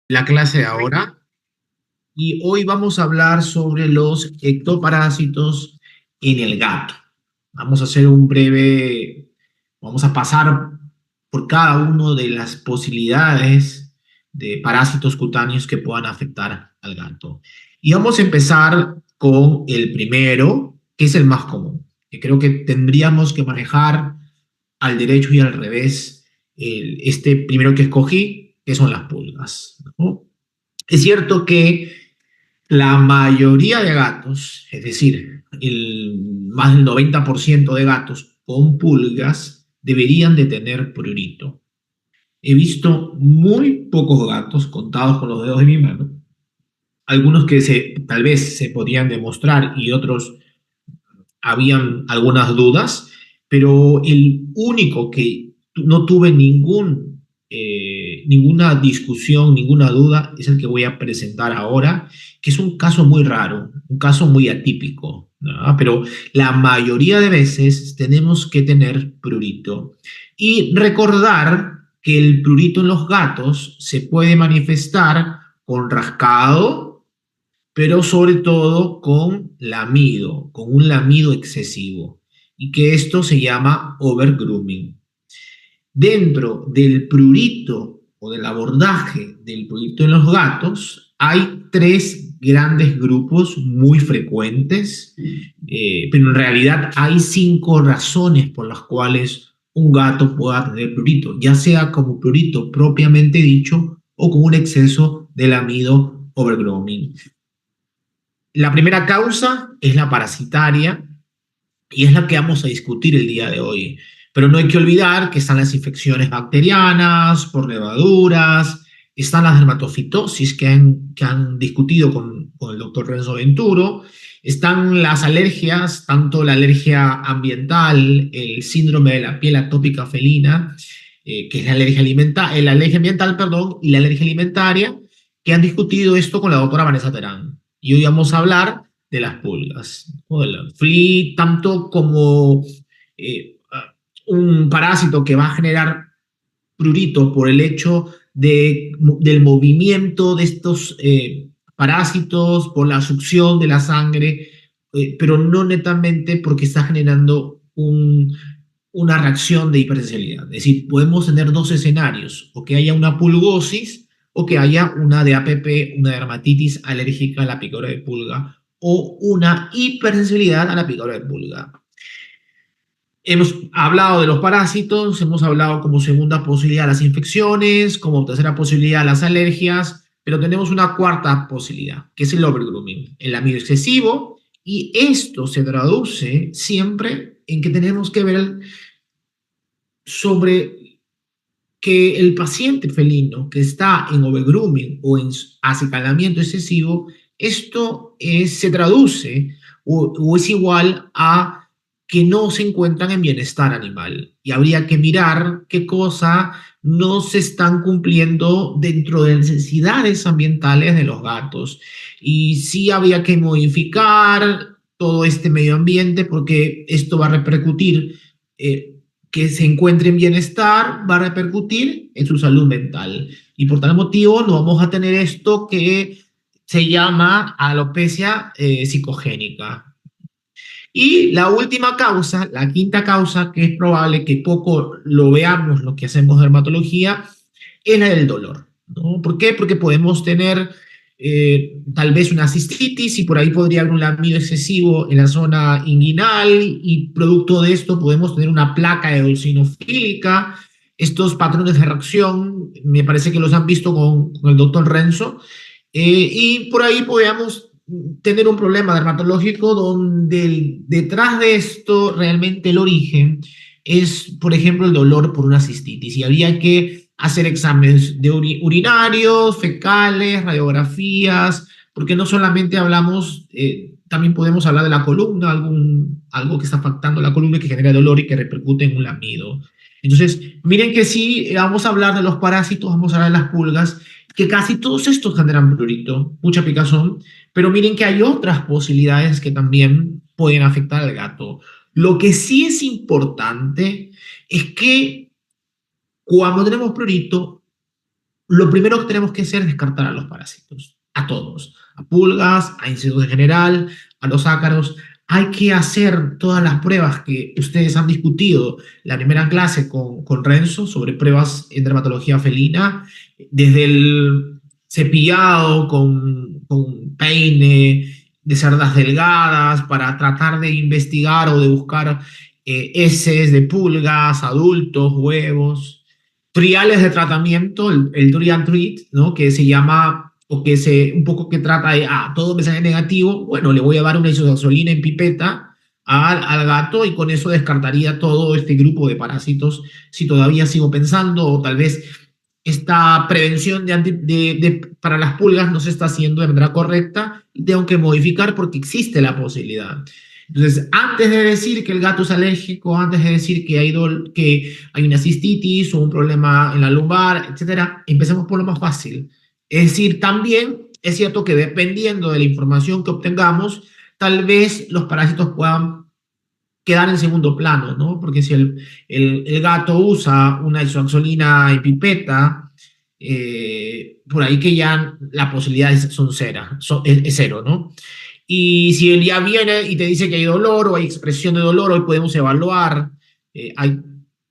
La clase de ahora y hoy vamos a hablar sobre los ectoparásitos en el gato. Vamos a hacer vamos a pasar por cada una de las posibilidades de parásitos cutáneos que puedan afectar al gato. Y vamos a empezar con el primero, que es el más común, que creo que tendríamos que manejar al derecho y al revés. Este primero que escogí, que son las pulgas, ¿no? Es cierto que la mayoría de gatos, es decir, más del 90% de gatos con pulgas, deberían de tener prurito. He visto muy pocos gatos, contados con los dedos de mi mano, algunos que tal vez se podían demostrar y otros habían algunas dudas, pero el único que no tuve ninguna discusión, ninguna duda, es el que voy a presentar ahora, que es un caso muy raro, un caso muy atípico, ¿no? Pero la mayoría de veces tenemos que tener prurito. Y recordar que el prurito en los gatos se puede manifestar con rascado, pero sobre todo con lamido, con un lamido excesivo, y que esto se llama overgrooming. Dentro del prurito o del abordaje del prurito en los gatos, hay tres grandes grupos muy frecuentes, pero en realidad hay cinco razones por las cuales un gato pueda tener prurito, ya sea como prurito propiamente dicho o con un exceso de lamido overgrooming. La primera causa es la parasitaria y es la que vamos a discutir el día de hoy. Pero no hay que olvidar que están las infecciones bacterianas, por levaduras, están las dermatofitosis que han discutido con el doctor Renzo Venturo, están las alergias, tanto la alergia ambiental, el síndrome de la piel atópica felina, que es la alergia ambiental, perdón, y la alergia alimentaria, que han discutido esto con la doctora Vanessa Terán. Y hoy vamos a hablar de las pulgas, o de la flea, tanto como eh, un parásito que va a generar prurito por el hecho del movimiento de estos parásitos, por la succión de la sangre, pero no netamente porque está generando una reacción de hipersensibilidad. Es decir, podemos tener dos escenarios, o que haya una pulgosis o que haya una DAPP, una dermatitis alérgica a la picadura de pulga o una hipersensibilidad a la picadura de pulga. Hemos hablado de los parásitos, hemos hablado como segunda posibilidad las infecciones, como tercera posibilidad las alergias, pero tenemos una cuarta posibilidad, que es el overgrooming, el lamido excesivo, y esto se traduce siempre en que tenemos que ver sobre que el paciente felino que está en overgrooming o en acicalamiento excesivo, se traduce o es igual a que no se encuentran en bienestar animal. Y habría que mirar qué cosa no se están cumpliendo dentro de las necesidades ambientales de los gatos. Y sí habría que modificar todo este medio ambiente porque esto va a repercutir que se encuentre en bienestar va a repercutir en su salud mental. Y por tal motivo no vamos a tener esto que se llama alopecia psicogénica. Y la última causa, la quinta causa, que es probable que poco lo veamos lo que hacemos dermatología, es la del dolor, ¿no? ¿Por qué? Porque podemos tener tal vez una cistitis y por ahí podría haber un lamido excesivo en la zona inguinal y producto de esto podemos tener una placa eosinofílica. Estos patrones de reacción me parece que los han visto con el doctor Renzo y por ahí podríamos tener un problema dermatológico donde detrás de esto realmente el origen es, por ejemplo, el dolor por una cistitis y habría que hacer exámenes de urinarios, fecales, radiografías, porque no solamente hablamos, también podemos hablar de la columna, algo que está afectando la columna y que genera dolor y que repercute en un lamido. Entonces, miren que sí, vamos a hablar de los parásitos, vamos a hablar de las pulgas, que casi todos estos generan prurito, mucha picazón, pero miren que hay otras posibilidades que también pueden afectar al gato. Lo que sí es importante es que cuando tenemos prurito, lo primero que tenemos que hacer es descartar a los parásitos, a todos, a pulgas, a insectos en general, a los ácaros. Hay que hacer todas las pruebas que ustedes han discutido la primera clase con Renzo sobre pruebas en dermatología felina, desde el cepillado con peine de cerdas delgadas para tratar de investigar o de buscar heces de pulgas, adultos, huevos, triales de tratamiento, el Trial Treat, ¿no? Que se llama, o que se, un poco que trata de, todo me sale negativo, bueno, le voy a dar una isoxazolina en pipeta al gato y con eso descartaría todo este grupo de parásitos si todavía sigo pensando, o tal vez esta prevención para las pulgas no se está haciendo de manera correcta y tengo que modificar porque existe la posibilidad. Entonces, antes de decir que el gato es alérgico, antes de decir que hay una cistitis o un problema en la lumbar, etcétera, empecemos por lo más fácil. Es decir, también es cierto que dependiendo de la información que obtengamos, tal vez los parásitos puedan quedar en segundo plano, ¿no? Porque si el gato usa una isoxazolina en pipeta, por ahí que ya las posibilidades son es cero, ¿no? Y si él ya viene y te dice que hay dolor o hay expresión de dolor, hoy podemos evaluar, hay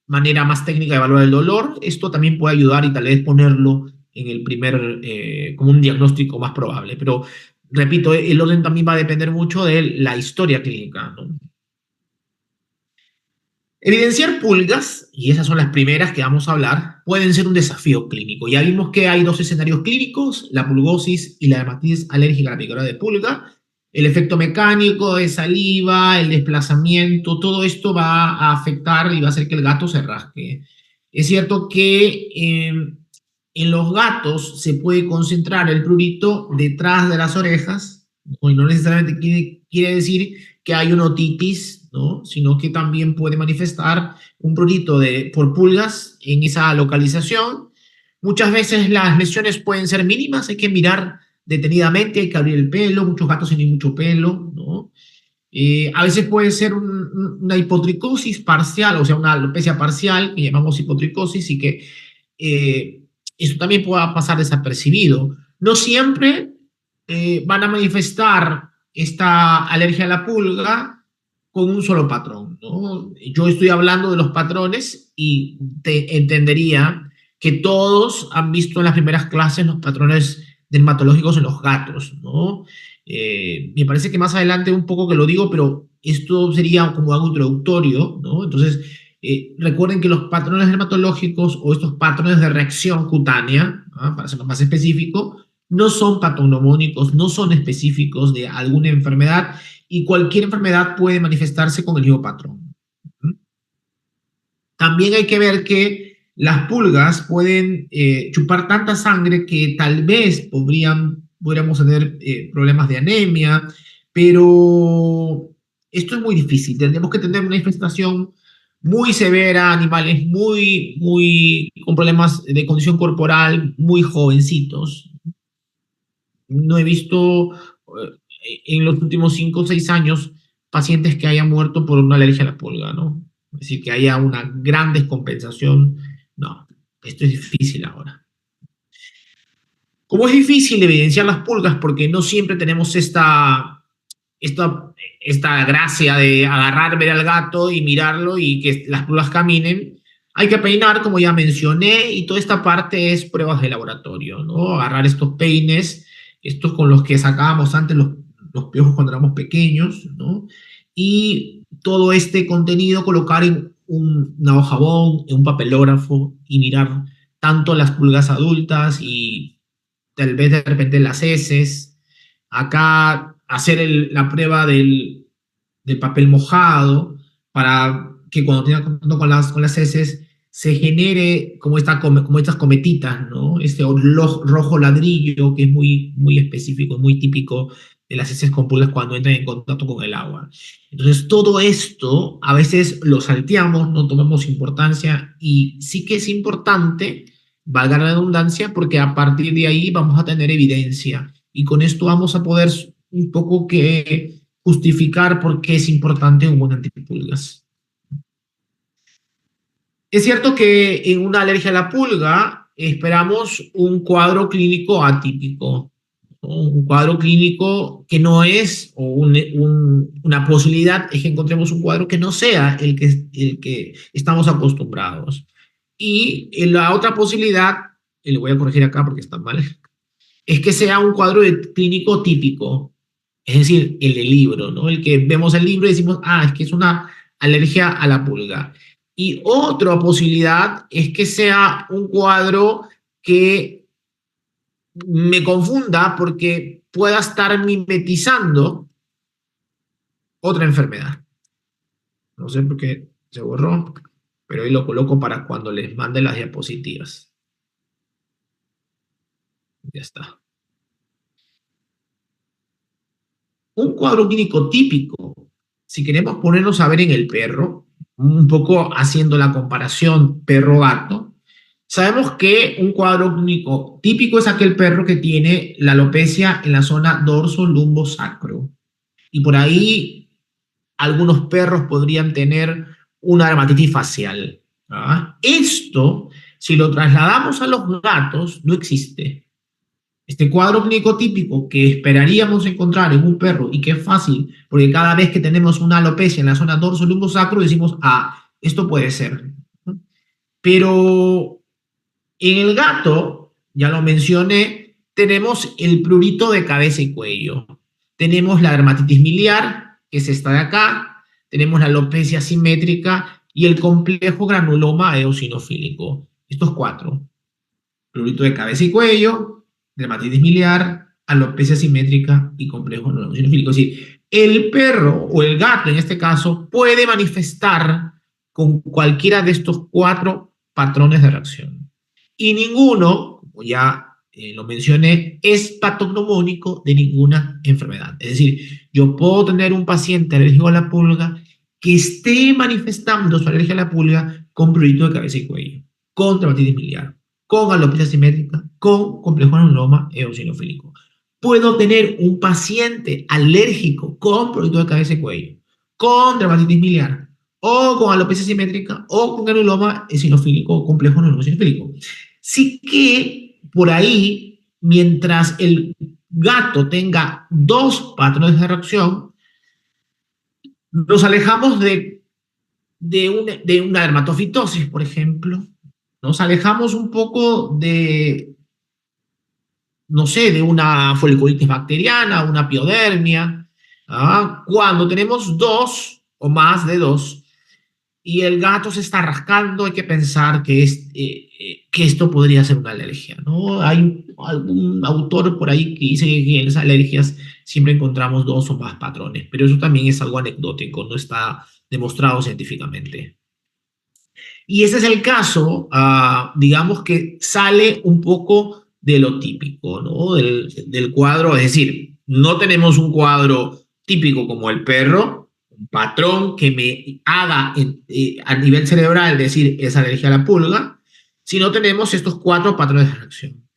manera más técnica de evaluar el dolor, esto también puede ayudar y tal vez ponerlo en el primer, como un diagnóstico más probable. Pero, repito, el orden también va a depender mucho de la historia clínica, ¿no? Evidenciar pulgas, y esas son las primeras que vamos a hablar, pueden ser un desafío clínico. Ya vimos que hay dos escenarios clínicos, la pulgosis y la dermatitis alérgica a la picadura de pulga. El efecto mecánico de saliva, el desplazamiento, todo esto va a afectar y va a hacer que el gato se rasque. Es cierto que en los gatos se puede concentrar el prurito detrás de las orejas, ¿no? Y no necesariamente quiere decir que hay una otitis, ¿no? Sino que también puede manifestar un prurito por pulgas en esa localización. Muchas veces las lesiones pueden ser mínimas, hay que mirar detenidamente, hay que abrir el pelo, muchos gatos tienen mucho pelo, ¿no? A veces puede ser una hipotricosis parcial, o sea, una alopecia parcial, que llamamos hipotricosis, y que eh, eso también pueda pasar desapercibido. No siempre van a manifestar esta alergia a la pulga con un solo patrón, ¿no? Yo estoy hablando de los patrones y te entendería que todos han visto en las primeras clases los patrones dermatológicos en los gatos, ¿no? Me parece que más adelante un poco que lo digo, pero esto sería como algo introductorio, ¿no? Entonces, recuerden que los patrones dermatológicos o estos patrones de reacción cutánea, ¿ah? Para ser más específico, no son patognomónicos, no son específicos de alguna enfermedad y cualquier enfermedad puede manifestarse con el mismo patrón. También hay que ver que las pulgas pueden chupar tanta sangre que tal vez podríamos tener problemas de anemia, pero esto es muy difícil. Tendríamos que tener una infestación muy severa, animales con problemas de condición corporal, muy jovencitos. No he visto en los últimos 5 o 6 años pacientes que hayan muerto por una alergia a la pulga, ¿no? Es decir, que haya una gran descompensación. No, esto es difícil ahora. Como es difícil evidenciar las pulgas porque no siempre tenemos esta, esta gracia de agarrar, ver al gato y mirarlo y que las pulgas caminen, hay que peinar, como ya mencioné, y toda esta parte es pruebas de laboratorio, ¿no? Agarrar estos peines, estos con los que sacábamos antes los piojos cuando éramos pequeños, ¿no? Y todo este contenido colocar en una hojabón, en un papelógrafo y mirar tanto las pulgas adultas y tal vez de repente las heces. Acá hacer la prueba del papel mojado para que cuando tenga contacto con las heces se genere como estas cometitas, ¿no? Este rojo ladrillo que es muy específico, muy típico de las heces con pulgas cuando entran en contacto con el agua. Entonces, todo esto a veces lo salteamos, no tomamos importancia y sí que es importante, valga la redundancia, porque a partir de ahí vamos a tener evidencia y con esto vamos a poder un poco que justificar por qué es importante un buen antipulgas. Es cierto que en una alergia a la pulga esperamos un cuadro clínico atípico, ¿no? Un cuadro clínico que no es, o una posibilidad es que encontremos un cuadro que no sea el que estamos acostumbrados. Y la otra posibilidad, y le voy a corregir acá porque está mal, es que sea un cuadro clínico típico, es decir, el del libro, ¿no? El que vemos el libro y decimos, ah, es que es una alergia a la pulga. Y otra posibilidad es que sea un cuadro que me confunda porque pueda estar mimetizando otra enfermedad. No sé por qué se borró, pero ahí lo coloco para cuando les mande las diapositivas. Ya está. Un cuadro clínico típico, si queremos ponernos a ver en el perro, un poco haciendo la comparación perro-gato, sabemos que un cuadro clínico típico es aquel perro que tiene la alopecia en la zona dorso-lumbo-sacro. Y por ahí algunos perros podrían tener una dermatitis facial. ¿Ah? Esto, si lo trasladamos a los gatos, no existe. Este cuadro clínico típico que esperaríamos encontrar en un perro y que es fácil, porque cada vez que tenemos una alopecia en la zona dorso-lumbosacro decimos, ah, esto puede ser. Pero en el gato, ya lo mencioné, tenemos el prurito de cabeza y cuello. Tenemos la dermatitis miliar, que es esta de acá. Tenemos la alopecia simétrica y el complejo granuloma eosinofílico. Estos cuatro. Prurito de cabeza y cuello, dermatitis miliar, alopecia simétrica y complejo eosinofílico. Es decir, el perro o el gato en este caso puede manifestar con cualquiera de estos cuatro patrones de reacción. Y ninguno, como ya lo mencioné, es patognomónico de ninguna enfermedad. Es decir, yo puedo tener un paciente alérgico a la pulga que esté manifestando su alergia a la pulga con prurito de cabeza y cuello, con dermatitis miliar, con alopecia simétrica, con complejo granuloma eosinofílico. Puedo tener un paciente alérgico con prurito de cabeza y cuello, con dermatitis miliar, o con alopecia simétrica, o con granuloma eosinofílico o complejo granuloma eosinofílico. Sí que por ahí, mientras el gato tenga dos patrones de reacción, nos alejamos de una dermatofitosis, por ejemplo. Nos alejamos un poco de, no sé, de una foliculitis bacteriana, una piodermia. ¿Ah? Cuando tenemos dos o más de dos y el gato se está rascando, hay que pensar que esto podría ser una alergia, ¿no? Hay algún autor por ahí que dice que en las alergias siempre encontramos dos o más patrones, pero eso también es algo anecdótico, no está demostrado científicamente. Y ese es el caso, digamos que sale un poco de lo típico, ¿no? Del cuadro, es decir, no tenemos un cuadro típico como el perro, un patrón que me haga a nivel cerebral decir es alergia a la pulga, sino tenemos estos cuatro patrones de reacción.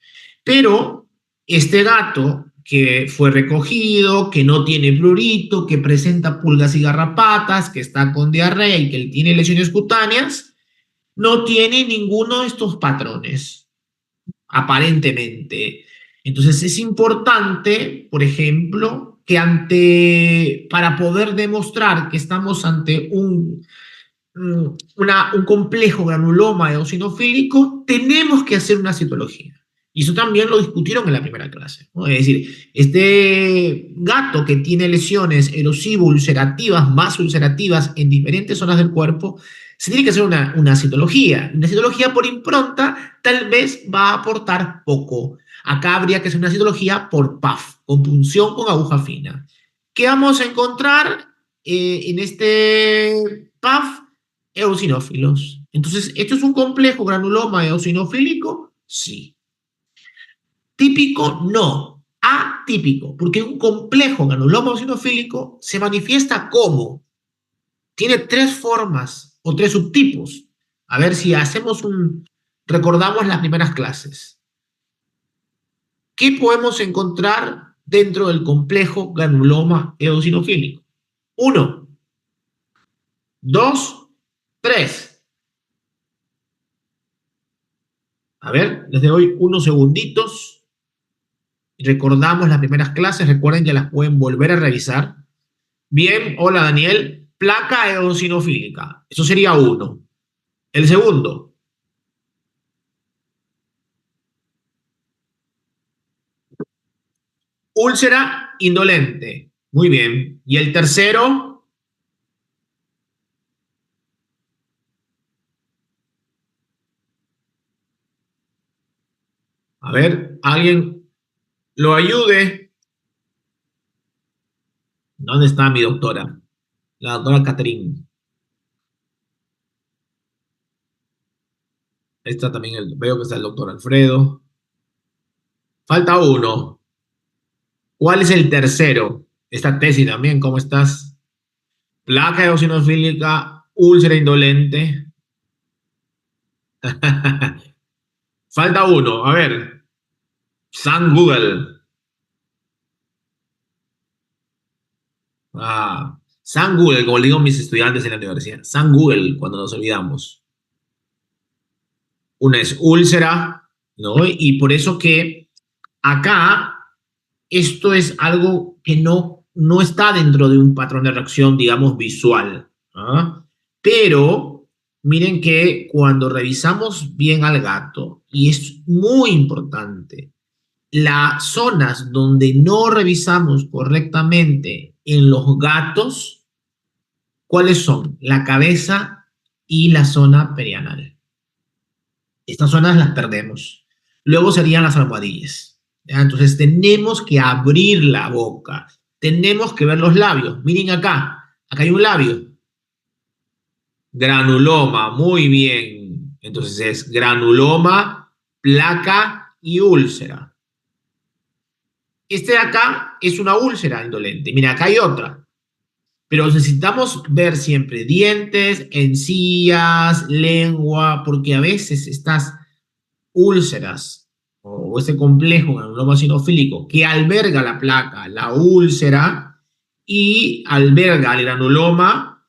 Pero este gato que fue recogido, que no tiene prurito, que presenta pulgas y garrapatas, que está con diarrea y que tiene lesiones cutáneas, no tiene ninguno de estos patrones, aparentemente. Entonces es importante, por ejemplo, que para poder demostrar que estamos ante un complejo granuloma eosinofílico, tenemos que hacer una citología. Y eso también lo discutieron en la primera clase, ¿no? Es decir, este gato que tiene lesiones erosivo-ulcerativas, más ulcerativas en diferentes zonas del cuerpo, se tiene que hacer una citología. Una citología por impronta tal vez va a aportar poco. Acá habría que hacer una citología por PAF, con punción con aguja fina. ¿Qué vamos a encontrar en este PAF? Eosinófilos. Entonces, ¿esto es un complejo granuloma eosinofílico? Sí. Típico, no. Atípico, porque un complejo granuloma eosinofílico se manifiesta como, tiene tres formas o tres subtipos. A ver si recordamos las primeras clases. ¿Qué podemos encontrar dentro del complejo granuloma eosinofílico? Uno, dos, tres. A ver, les doy unos segunditos. Recordamos las primeras clases, recuerden que las pueden volver a revisar. Bien, hola Daniel, placa eosinofílica. Eso sería uno. El segundo, úlcera indolente. Muy bien. Y el tercero, a ver, alguien lo ayude. ¿Dónde está mi doctora? La doctora Catherine. Ahí está también, veo que está el doctor Alfredo. Falta uno. ¿Cuál es el tercero? Esta tesis también, ¿cómo estás? Placa eosinofílica, úlcera indolente. Falta uno, a ver. San Google. San Google, como le digo a mis estudiantes en la universidad. San Google, cuando nos olvidamos. Una es úlcera, ¿no? Y por eso que acá esto es algo que no está dentro de un patrón de reacción, digamos, visual. ¿Ah? Pero miren que cuando revisamos bien al gato, y es muy importante, las zonas donde no revisamos correctamente en los gatos, ¿cuáles son? La cabeza y la zona perianal. Estas zonas las perdemos. Luego serían las almohadillas. ¿Ya? Entonces tenemos que abrir la boca. Tenemos que ver los labios. Miren acá. Acá hay un labio. Granuloma. Muy bien. Entonces es granuloma, placa y úlcera. Este de acá es una úlcera indolente. Mira, acá hay otra. Pero necesitamos ver siempre dientes, encías, lengua, porque a veces estas úlceras o ese complejo granuloma eosinofílico que alberga la placa, la úlcera y alberga el granuloma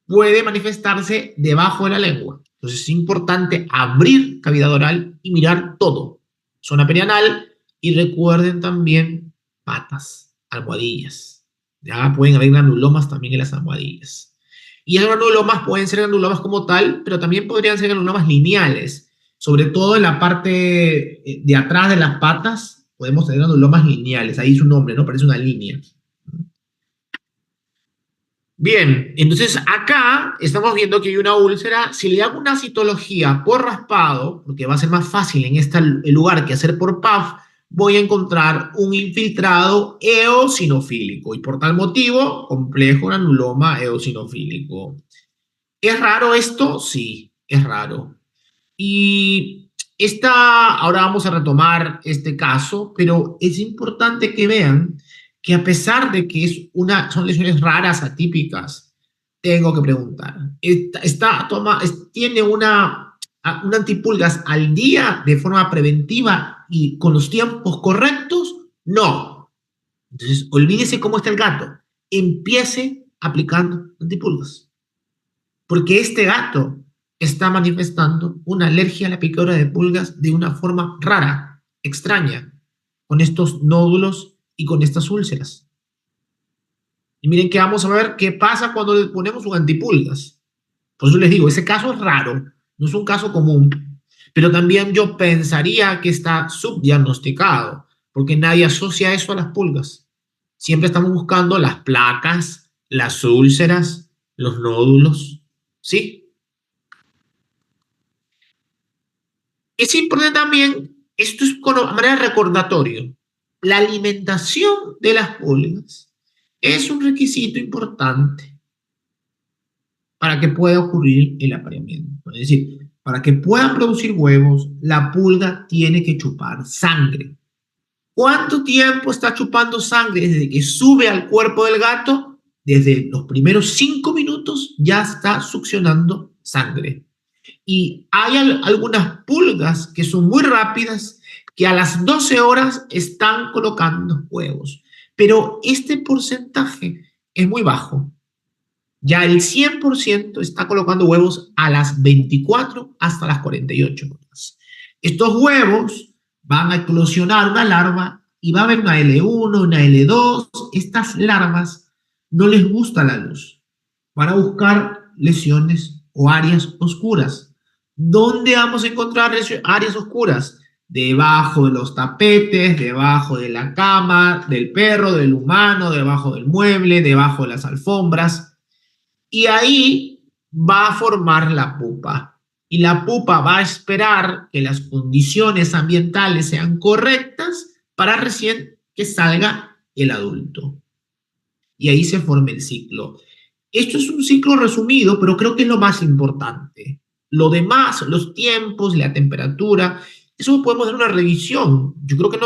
puede manifestarse debajo de la lengua. Entonces es importante abrir cavidad oral y mirar todo. Zona perianal y recuerden también patas, almohadillas. Ya pueden haber granulomas también en las almohadillas. Y esos granulomas pueden ser granulomas como tal, pero también podrían ser granulomas lineales. Sobre todo en la parte de atrás de las patas podemos tener granulomas lineales. Ahí su nombre, ¿no? Parece una línea. Bien, entonces acá estamos viendo que hay una úlcera. Si le hago una citología por raspado, porque va a ser más fácil en este lugar que hacer por PAF, voy a encontrar un infiltrado eosinofílico y por tal motivo, complejo granuloma eosinofílico. ¿Es raro esto? Sí, es raro. Y ahora vamos a retomar este caso, pero es importante que vean que a pesar de que son lesiones raras, atípicas, tengo que preguntar, ¿tiene un antipulgas al día de forma preventiva y con los tiempos correctos? No. Entonces, olvídese cómo está el gato. Empiece aplicando antipulgas. Porque este gato está manifestando una alergia a la picadura de pulgas de una forma rara, extraña, con estos nódulos y con estas úlceras. Y miren que vamos a ver qué pasa cuando le ponemos un antipulgas. Por eso les digo, ese caso es raro, no es un caso común, pero también yo pensaría que está subdiagnosticado, porque nadie asocia eso a las pulgas. Siempre estamos buscando las placas, las úlceras, los nódulos, ¿sí? Es importante también, esto es a manera de recordatorio, la alimentación de las pulgas es un requisito importante para que pueda ocurrir el apareamiento. Es decir, para que puedan producir huevos, la pulga tiene que chupar sangre. ¿Cuánto tiempo está chupando sangre? Desde que sube al cuerpo del gato, desde los primeros 5 minutos ya está succionando sangre. Y hay algunas pulgas que son muy rápidas que a las 12 horas están colocando huevos. Pero este porcentaje es muy bajo. Ya el 100% está colocando huevos a las 24 hasta las 48 horas. Estos huevos van a eclosionar una larva y va a haber una L1, una L2. Estas larvas no les gusta la luz. Van a buscar lesiones o áreas oscuras. ¿Dónde vamos a encontrar áreas oscuras? Debajo de los tapetes, debajo de la cama, del perro, del humano, debajo del mueble, debajo de las alfombras. Y ahí va a formar la pupa. Y la pupa va a esperar que las condiciones ambientales sean correctas para recién que salga el adulto. Y ahí se forma el ciclo. Esto es un ciclo resumido, pero creo que es lo más importante. Lo demás, los tiempos, la temperatura, eso podemos hacer una revisión. Yo creo que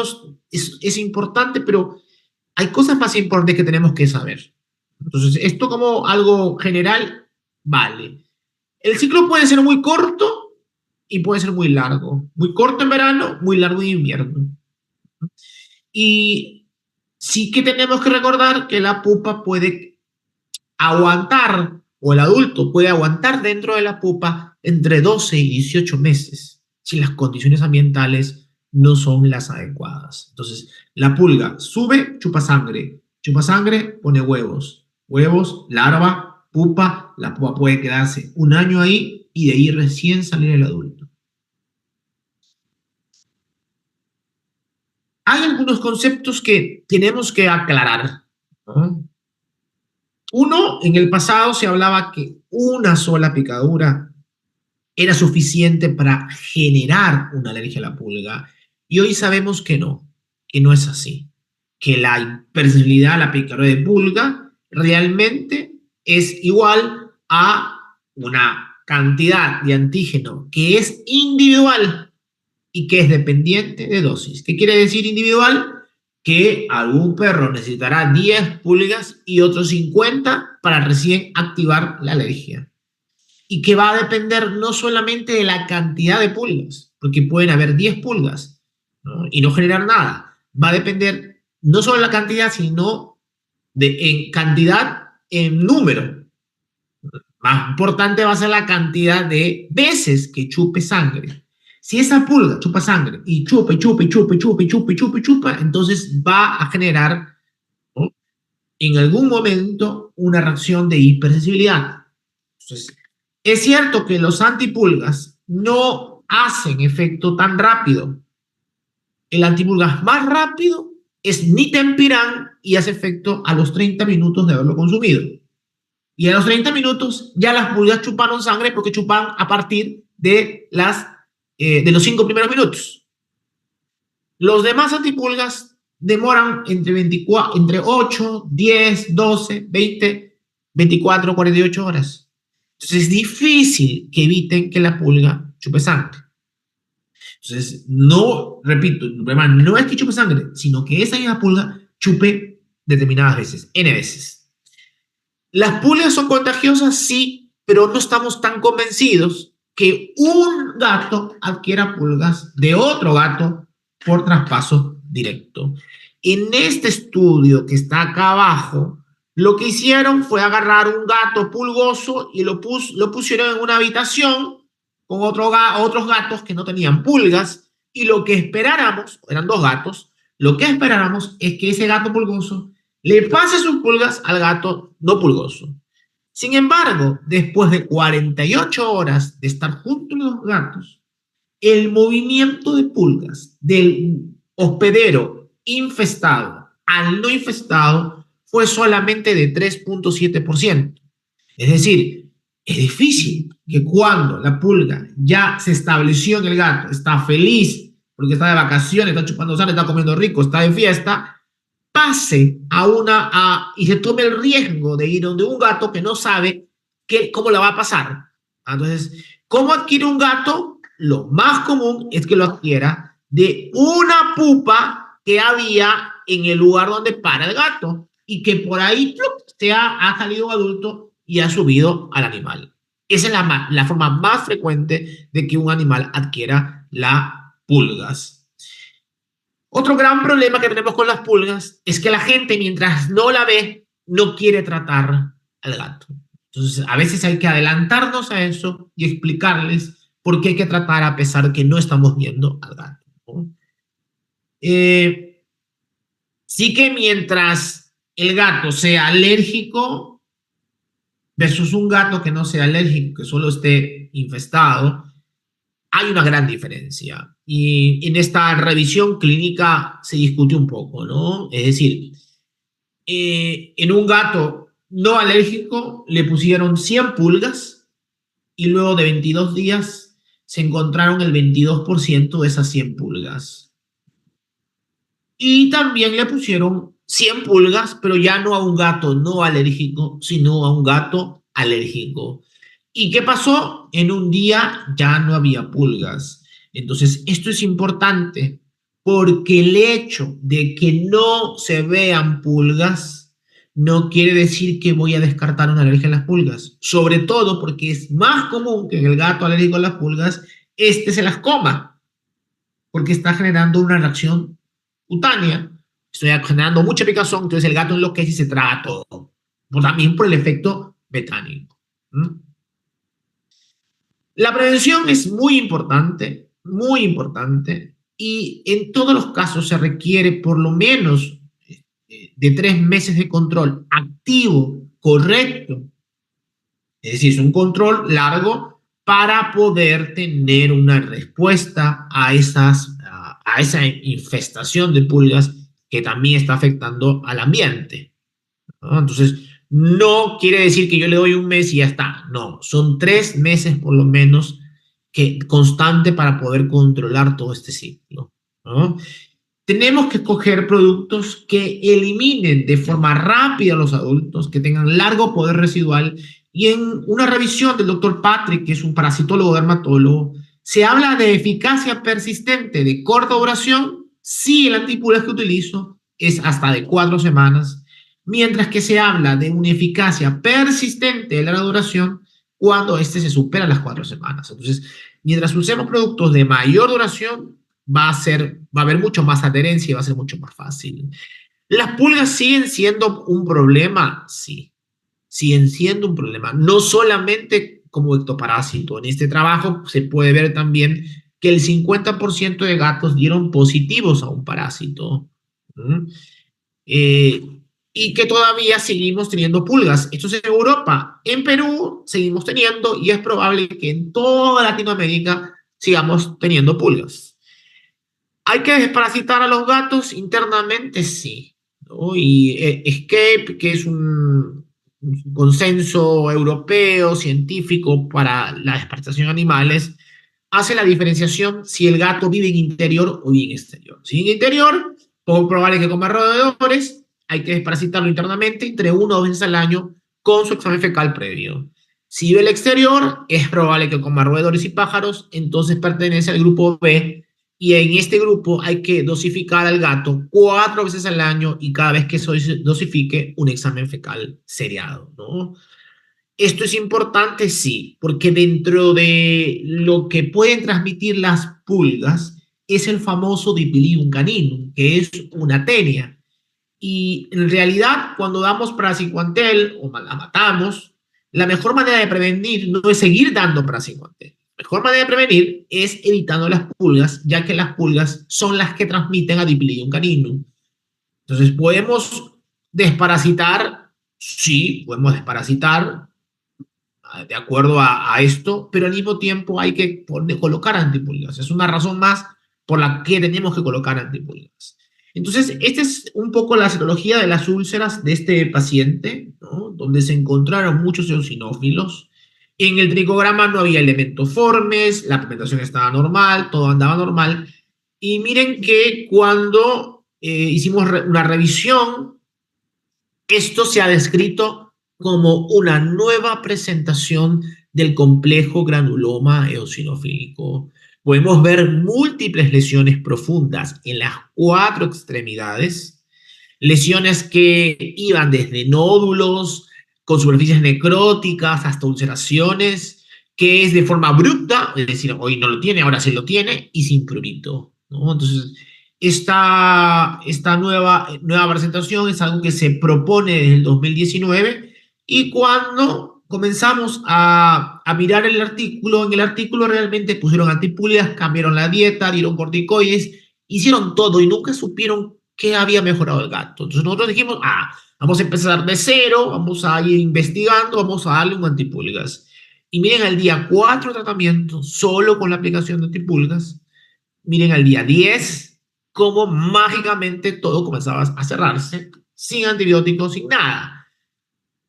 es importante, pero hay cosas más importantes que tenemos que saber. Entonces, esto como algo general, vale. El ciclo puede ser muy corto y puede ser muy largo. Muy corto en verano, muy largo en invierno. Y sí que tenemos que recordar que la pupa puede aguantar, o el adulto puede aguantar dentro de la pupa entre 12 y 18 meses, si las condiciones ambientales no son las adecuadas. Entonces, la pulga sube, chupa sangre, pone huevos, huevos, larva, pupa, la pupa puede quedarse un año ahí y de ahí recién salir el adulto. Hay algunos conceptos que tenemos que aclarar, ¿no? Uno, en el pasado se hablaba que una sola picadura era suficiente para generar una alergia a la pulga. Y hoy sabemos que no es así. Que la hipersensibilidad a la picadura de pulga realmente es igual a una cantidad de antígeno que es individual y que es dependiente de dosis. ¿Qué quiere decir individual? Que algún perro necesitará 10 pulgas y otros 50 para recién activar la alergia. Y que va a depender no solamente de la cantidad de pulgas, porque pueden haber 10 pulgas, ¿no? Y no generar nada. Va a depender no solo de la cantidad, sino en cantidad, en número. Más importante va a ser la cantidad de veces que chupe sangre. Si esa pulga chupa sangre y chupa y chupa y chupa y chupa y chupa y chupa y chupa, entonces va a generar, ¿no?, en algún momento una reacción de hipersensibilidad. Entonces, es cierto que los antipulgas no hacen efecto tan rápido. El antipulgas más rápido es Nitempiran y hace efecto a los 30 minutos de haberlo consumido. Y a los 30 minutos ya las pulgas chuparon sangre porque chupan a partir de los 5 primeros minutos. Los demás antipulgas demoran entre 8, 10, 12, 20, 24, 48 horas. Entonces es difícil que eviten que la pulga chupe sangre. Entonces, no, repito, el problema no es que chupe sangre, sino que esa misma pulga chupe determinadas veces, N veces. ¿Las pulgas son contagiosas? Sí, pero no estamos tan convencidos que un gato adquiera pulgas de otro gato por traspaso directo. En este estudio que está acá abajo, lo que hicieron fue agarrar un gato pulgoso y lo pusieron en una habitación con otros gatos que no tenían pulgas, y lo que esperáramos, eran dos gatos, lo que esperáramos es que ese gato pulgoso le pase sus pulgas al gato no pulgoso. Sin embargo, después de 48 horas de estar juntos los gatos, el movimiento de pulgas del hospedero infestado al no infestado fue solamente de 3.7%. Es decir, es difícil que cuando la pulga ya se estableció en el gato, está feliz porque está de vacaciones, está chupando sangre, está comiendo rico, está de fiesta, pase y se tome el riesgo de ir donde un gato que no sabe cómo la va a pasar. Entonces, ¿cómo adquiere un gato? Lo más común es que lo adquiera de una pupa que había en el lugar donde para el gato y que por ahí ha salido un adulto y ha subido al animal. Esa es la forma más frecuente de que un animal adquiera las pulgas. Otro gran problema que tenemos con las pulgas es que la gente, mientras no la ve, no quiere tratar al gato. Entonces, a veces hay que adelantarnos a eso y explicarles porque hay que tratar a pesar que no estamos viendo al gato, ¿no? Eh, sí que mientras el gato sea alérgico versus un gato que no sea alérgico, que solo esté infestado, hay una gran diferencia. Y en esta revisión clínica se discute un poco, ¿no? Es decir, en un gato no alérgico le pusieron 100 pulgas y luego de 22 días se encontraron el 22% de esas 100 pulgas. Y también le pusieron 100 pulgas, pero ya no a un gato no alérgico, sino a un gato alérgico. ¿Y qué pasó? En un día ya no había pulgas. Entonces, esto es importante porque el hecho de que no se vean pulgas no quiere decir que voy a descartar una alergia a las pulgas. Sobre todo porque es más común que el gato alérgico a las pulgas, este se las coma, porque está generando una reacción cutánea. Estoy generando mucha picazón, entonces el gato enloquece y se traga todo. También por el efecto betánico. ¿Mm? La prevención es muy importante, y en todos los casos se requiere por lo menos de 3 meses de control activo, correcto. Es decir, es un control largo para poder tener una respuesta a esa infestación de pulgas que también está afectando al ambiente, ¿no? Entonces, no quiere decir que yo le doy un mes y ya está. No, son 3 meses por lo menos constante para poder controlar todo este ciclo, ¿no? Tenemos que escoger productos que eliminen de forma rápida a los adultos, que tengan largo poder residual. Y en una revisión del doctor Patrick, que es un parasitólogo dermatólogo, se habla de eficacia persistente de corta duración si el antipulgas que utilizo es hasta de 4 semanas, mientras que se habla de una eficacia persistente de larga duración cuando este se supera las 4 semanas. Entonces, mientras usemos productos de mayor duración, va a haber mucho más adherencia y va a ser mucho más fácil. ¿Las pulgas siguen siendo un problema? Sí, siguen siendo un problema. No solamente como ectoparásito. En este trabajo se puede ver también que el 50% de gatos dieron positivos a un parásito. ¿Mm? Eh, y que todavía seguimos teniendo pulgas. Esto es en Europa. En Perú seguimos teniendo, y es probable que en toda Latinoamérica sigamos teniendo pulgas. ¿Hay que desparasitar a los gatos internamente? Sí, ¿no? Y ESCAPE, que es un consenso europeo científico para la desparasitación de animales, hace la diferenciación si el gato vive en interior o vive en exterior. Si en interior, poco probable que coma roedores, hay que desparasitarlo internamente entre 1 o 2 veces al año con su examen fecal previo. Si vive en el exterior, es probable que coma roedores y pájaros, entonces pertenece al grupo B, y en este grupo hay que dosificar al gato 4 veces al año y cada vez que se dosifique un examen fecal seriado, ¿no? Esto es importante, sí, porque dentro de lo que pueden transmitir las pulgas es el famoso Dipilium caninum, que es una tenia. Y en realidad, cuando damos praziquantel o la matamos, la mejor manera de prevenir no es seguir dando praziquantel. La mejor manera de prevenir es evitando las pulgas, ya que las pulgas son las que transmiten a Dipilium caninum. Entonces, ¿podemos desparasitar? Sí, podemos desparasitar de acuerdo a esto, pero al mismo tiempo hay que colocar antipulgas. Es una razón más por la que tenemos que colocar antipulgas. Entonces, esta es un poco la serología de las úlceras de este paciente, ¿no? Donde se encontraron muchos eosinófilos. En el tricograma no había elementos formes, la pigmentación estaba normal, todo andaba normal. Y miren que cuando hicimos una revisión, esto se ha descrito como una nueva presentación del complejo granuloma eosinofílico. Podemos ver múltiples lesiones profundas en las 4 extremidades, lesiones que iban desde nódulos con superficies necróticas hasta ulceraciones, que es de forma abrupta, es decir, hoy no lo tiene, ahora sí lo tiene, y sin prurito, ¿no? Entonces, esta nueva presentación es algo que se propone desde el 2019, y comenzamos a mirar el artículo. En el artículo realmente pusieron antipulgas, cambiaron la dieta, dieron corticoides, hicieron todo y nunca supieron qué había mejorado el gato. Entonces nosotros dijimos, vamos a empezar de cero, vamos a ir investigando, vamos a darle un antipulgas. Y miren al día 4 de tratamiento, solo con la aplicación de antipulgas, miren al día 10 cómo mágicamente todo comenzaba a cerrarse, sin antibióticos, sin nada.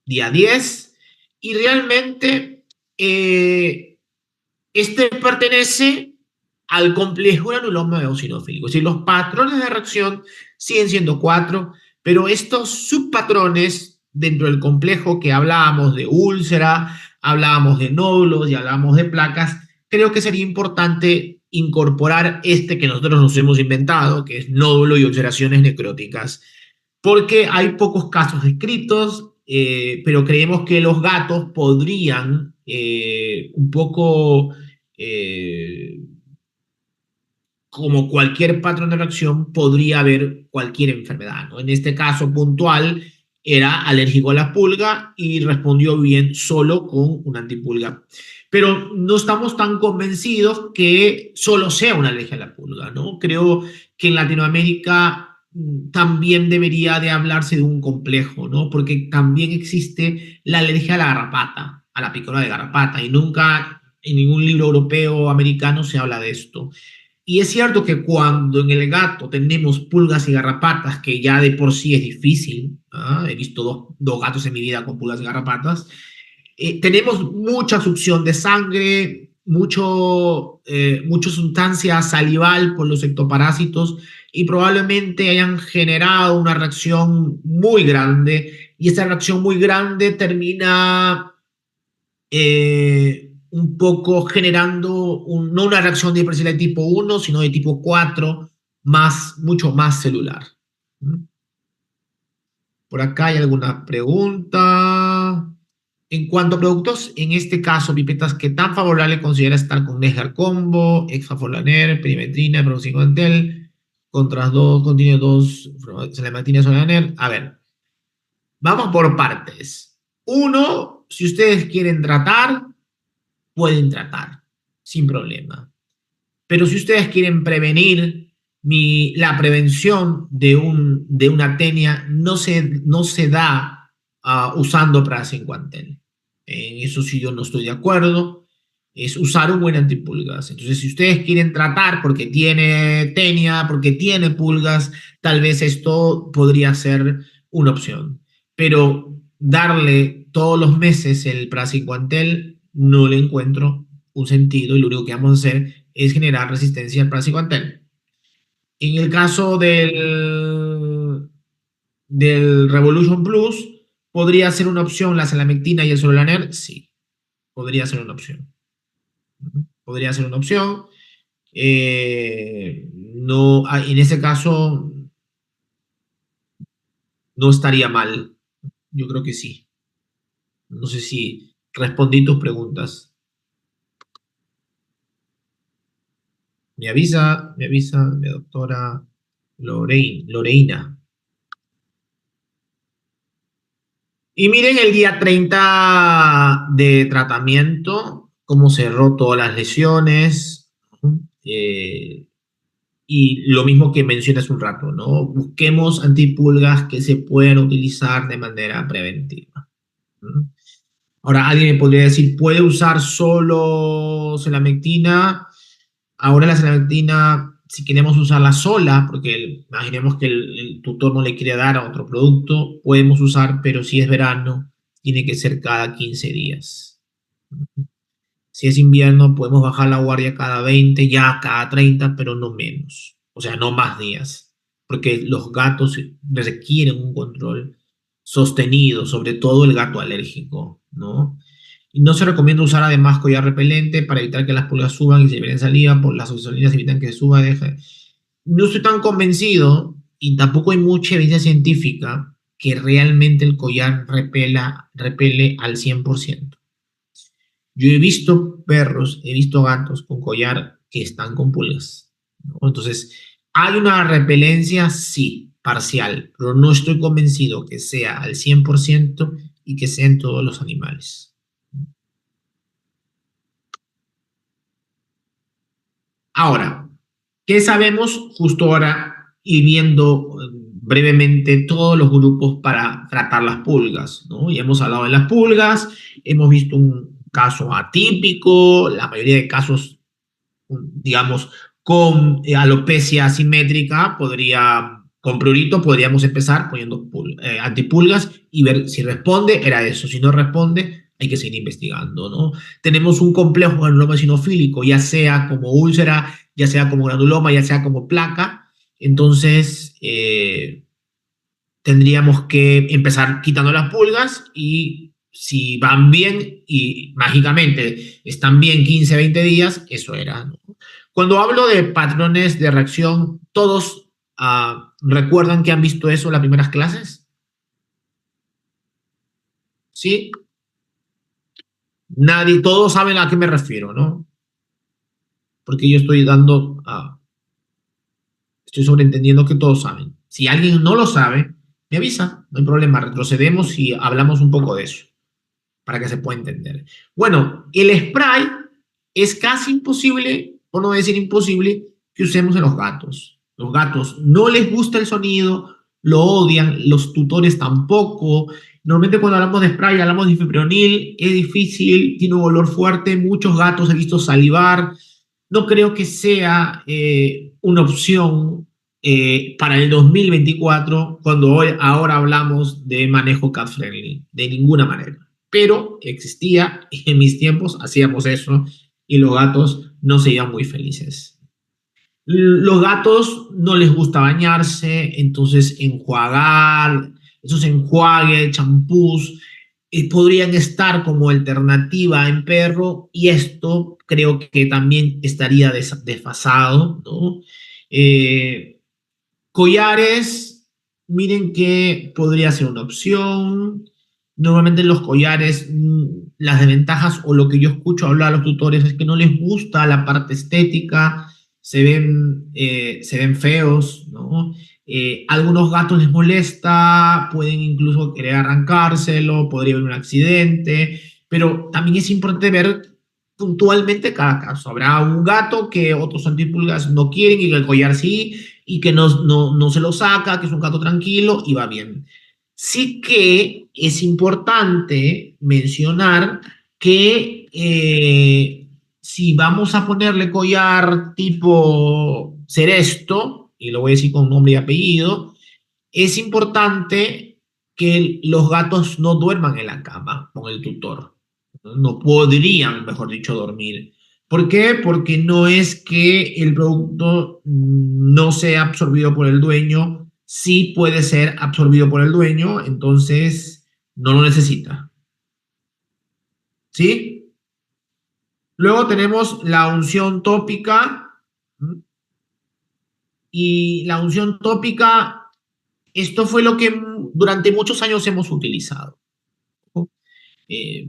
Día 10 y realmente este pertenece al complejo granuloma eosinofílico. Es decir, los patrones de reacción siguen siendo 4, pero estos subpatrones dentro del complejo que hablábamos de úlcera, hablábamos de nódulos y hablábamos de placas, creo que sería importante incorporar este que nosotros nos hemos inventado, que es nódulo y ulceraciones necróticas, porque hay pocos casos descritos, pero creemos que los gatos podrían un poco, como cualquier patrón de reacción, podría haber cualquier enfermedad, ¿no? En este caso puntual era alérgico a la pulga y respondió bien solo con una antipulga. Pero no estamos tan convencidos que solo sea una alergia a la pulga, ¿no? Creo que en Latinoamérica también debería de hablarse de un complejo, ¿no? Porque también existe la alergia a la garrapata, a la picadura de garrapata, y nunca en ningún libro europeo o americano se habla de esto. Y es cierto que cuando en el gato tenemos pulgas y garrapatas, que ya de por sí es difícil, he visto dos gatos en mi vida con pulgas y garrapatas, tenemos mucha succión de sangre, mucha sustancia salival por los ectoparásitos y probablemente hayan generado una reacción muy grande y esa reacción muy grande termina un poco generando no una reacción de hipersensibilidad de tipo 1, sino de tipo 4, mucho más celular. Por acá hay alguna pregunta. En cuanto a productos, en este caso, pipetas, ¿qué tan favorable considera estar con Nesgar Combo, Exfafolaner, Perimetrina, Proxycontel, Contras 2, contiene 2, Selematina, Solaner? A ver, vamos por partes. Uno, si ustedes quieren tratar, pueden tratar, sin problema. Pero si ustedes quieren prevenir, la prevención de una tenia no se da usando Praziquantel. En eso sí yo no estoy de acuerdo. Es usar un buen antipulgas. Entonces, si ustedes quieren tratar porque tiene tenia, porque tiene pulgas, tal vez esto podría ser una opción. Pero darle todos los meses el Praziquantel no le encuentro un sentido y lo único que vamos a hacer es generar resistencia al Praziquantel. En el caso del Revolution Plus, ¿podría ser una opción la Selamectina y el Solaner? Sí, podría ser una opción. Podría ser una opción. No, en ese caso, no estaría mal. Yo creo que sí. No sé si respondí tus preguntas. Mi doctora Loreina. Y miren el día 30 de tratamiento, cómo cerró todas las lesiones. Eh, y lo mismo que mencioné hace un rato, ¿no? Busquemos antipulgas que se puedan utilizar de manera preventiva. Ahora, alguien me podría decir, ¿puede usar solo selamectina? Ahora la selamectina, si queremos usarla sola, porque imaginemos que el tutor no le quiere dar a otro producto, podemos usar, pero si es verano, tiene que ser cada 15 días. Si es invierno, podemos bajar la guardia cada 20, ya cada 30, pero no menos. O sea, no más días. Porque los gatos requieren un control sostenido, sobre todo el gato alérgico, ¿no? Y no se recomienda usar además collar repelente para evitar que las pulgas suban y se liberen saliva, por las oxidolinas evitan que suba, deje. No estoy tan convencido y tampoco hay mucha evidencia científica que realmente el collar repele al 100%. Yo he visto perros, he visto gatos con collar que están con pulgas, ¿no? Entonces, ¿hay una repelencia? Sí, parcial, pero no estoy convencido que sea al 100% y que sea en todos los animales. Ahora, ¿qué sabemos justo ahora y viendo brevemente todos los grupos para tratar las pulgas, ¿no? Ya hemos hablado de las pulgas, hemos visto un caso atípico, la mayoría de casos, digamos, con alopecia asimétrica, con prurito podríamos empezar poniendo antipulgas y ver si responde, era eso. Si no responde, hay que seguir investigando, ¿no? Tenemos un complejo granuloma eosinofílico, ya sea como úlcera, ya sea como granuloma, ya sea como placa. Entonces, tendríamos que empezar quitando las pulgas y si van bien y mágicamente están bien 15, 20 días, eso era, ¿no? Cuando hablo de patrones de reacción, ¿todos recuerdan que han visto eso en las primeras clases? ¿Sí? Nadie, todos saben a qué me refiero, ¿no? Porque yo estoy sobreentendiendo que todos saben. Si alguien no lo sabe, me avisa, no hay problema, retrocedemos y hablamos un poco de eso, para que se pueda entender. Bueno, el spray es casi imposible, por no decir imposible, que usemos en los gatos. Los gatos no les gusta el sonido, lo odian, los tutores tampoco. Normalmente cuando hablamos de spray hablamos de fipronil, es difícil, tiene un olor fuerte, muchos gatos he visto salivar. No creo que sea una opción para el 2024 cuando ahora hablamos de manejo cat friendly, de ninguna manera. Pero existía, y en mis tiempos hacíamos eso y los gatos no se iban muy felices. Los gatos no les gusta bañarse, entonces enjuagar, esos enjuagues, champús, podrían estar como alternativa en perro y esto creo que también estaría desfasado, ¿no? Eh, Collares, miren que podría ser una opción. Normalmente los collares, las desventajas o lo que yo escucho hablar a los tutores es que no les gusta la parte estética, se ven feos, ¿no? Algunos gatos les molesta, pueden incluso querer arrancárselo, podría haber un accidente, pero también es importante ver puntualmente cada caso. Habrá un gato que otros antipulgas no quieren y el collar sí, y que no se lo saca, que es un gato tranquilo y va bien. Sí que es importante mencionar que si vamos a ponerle collar tipo Ceresto, y lo voy a decir con nombre y apellido, es importante que los gatos no duerman en la cama con el tutor. No podrían, mejor dicho, dormir. ¿Por qué? Porque no es que el producto no sea absorbido por el dueño, sí puede ser absorbido por el dueño, entonces no lo necesita. ¿Sí? Luego tenemos la unción tópica. Y la unción tópica, esto fue lo que durante muchos años hemos utilizado. Eh,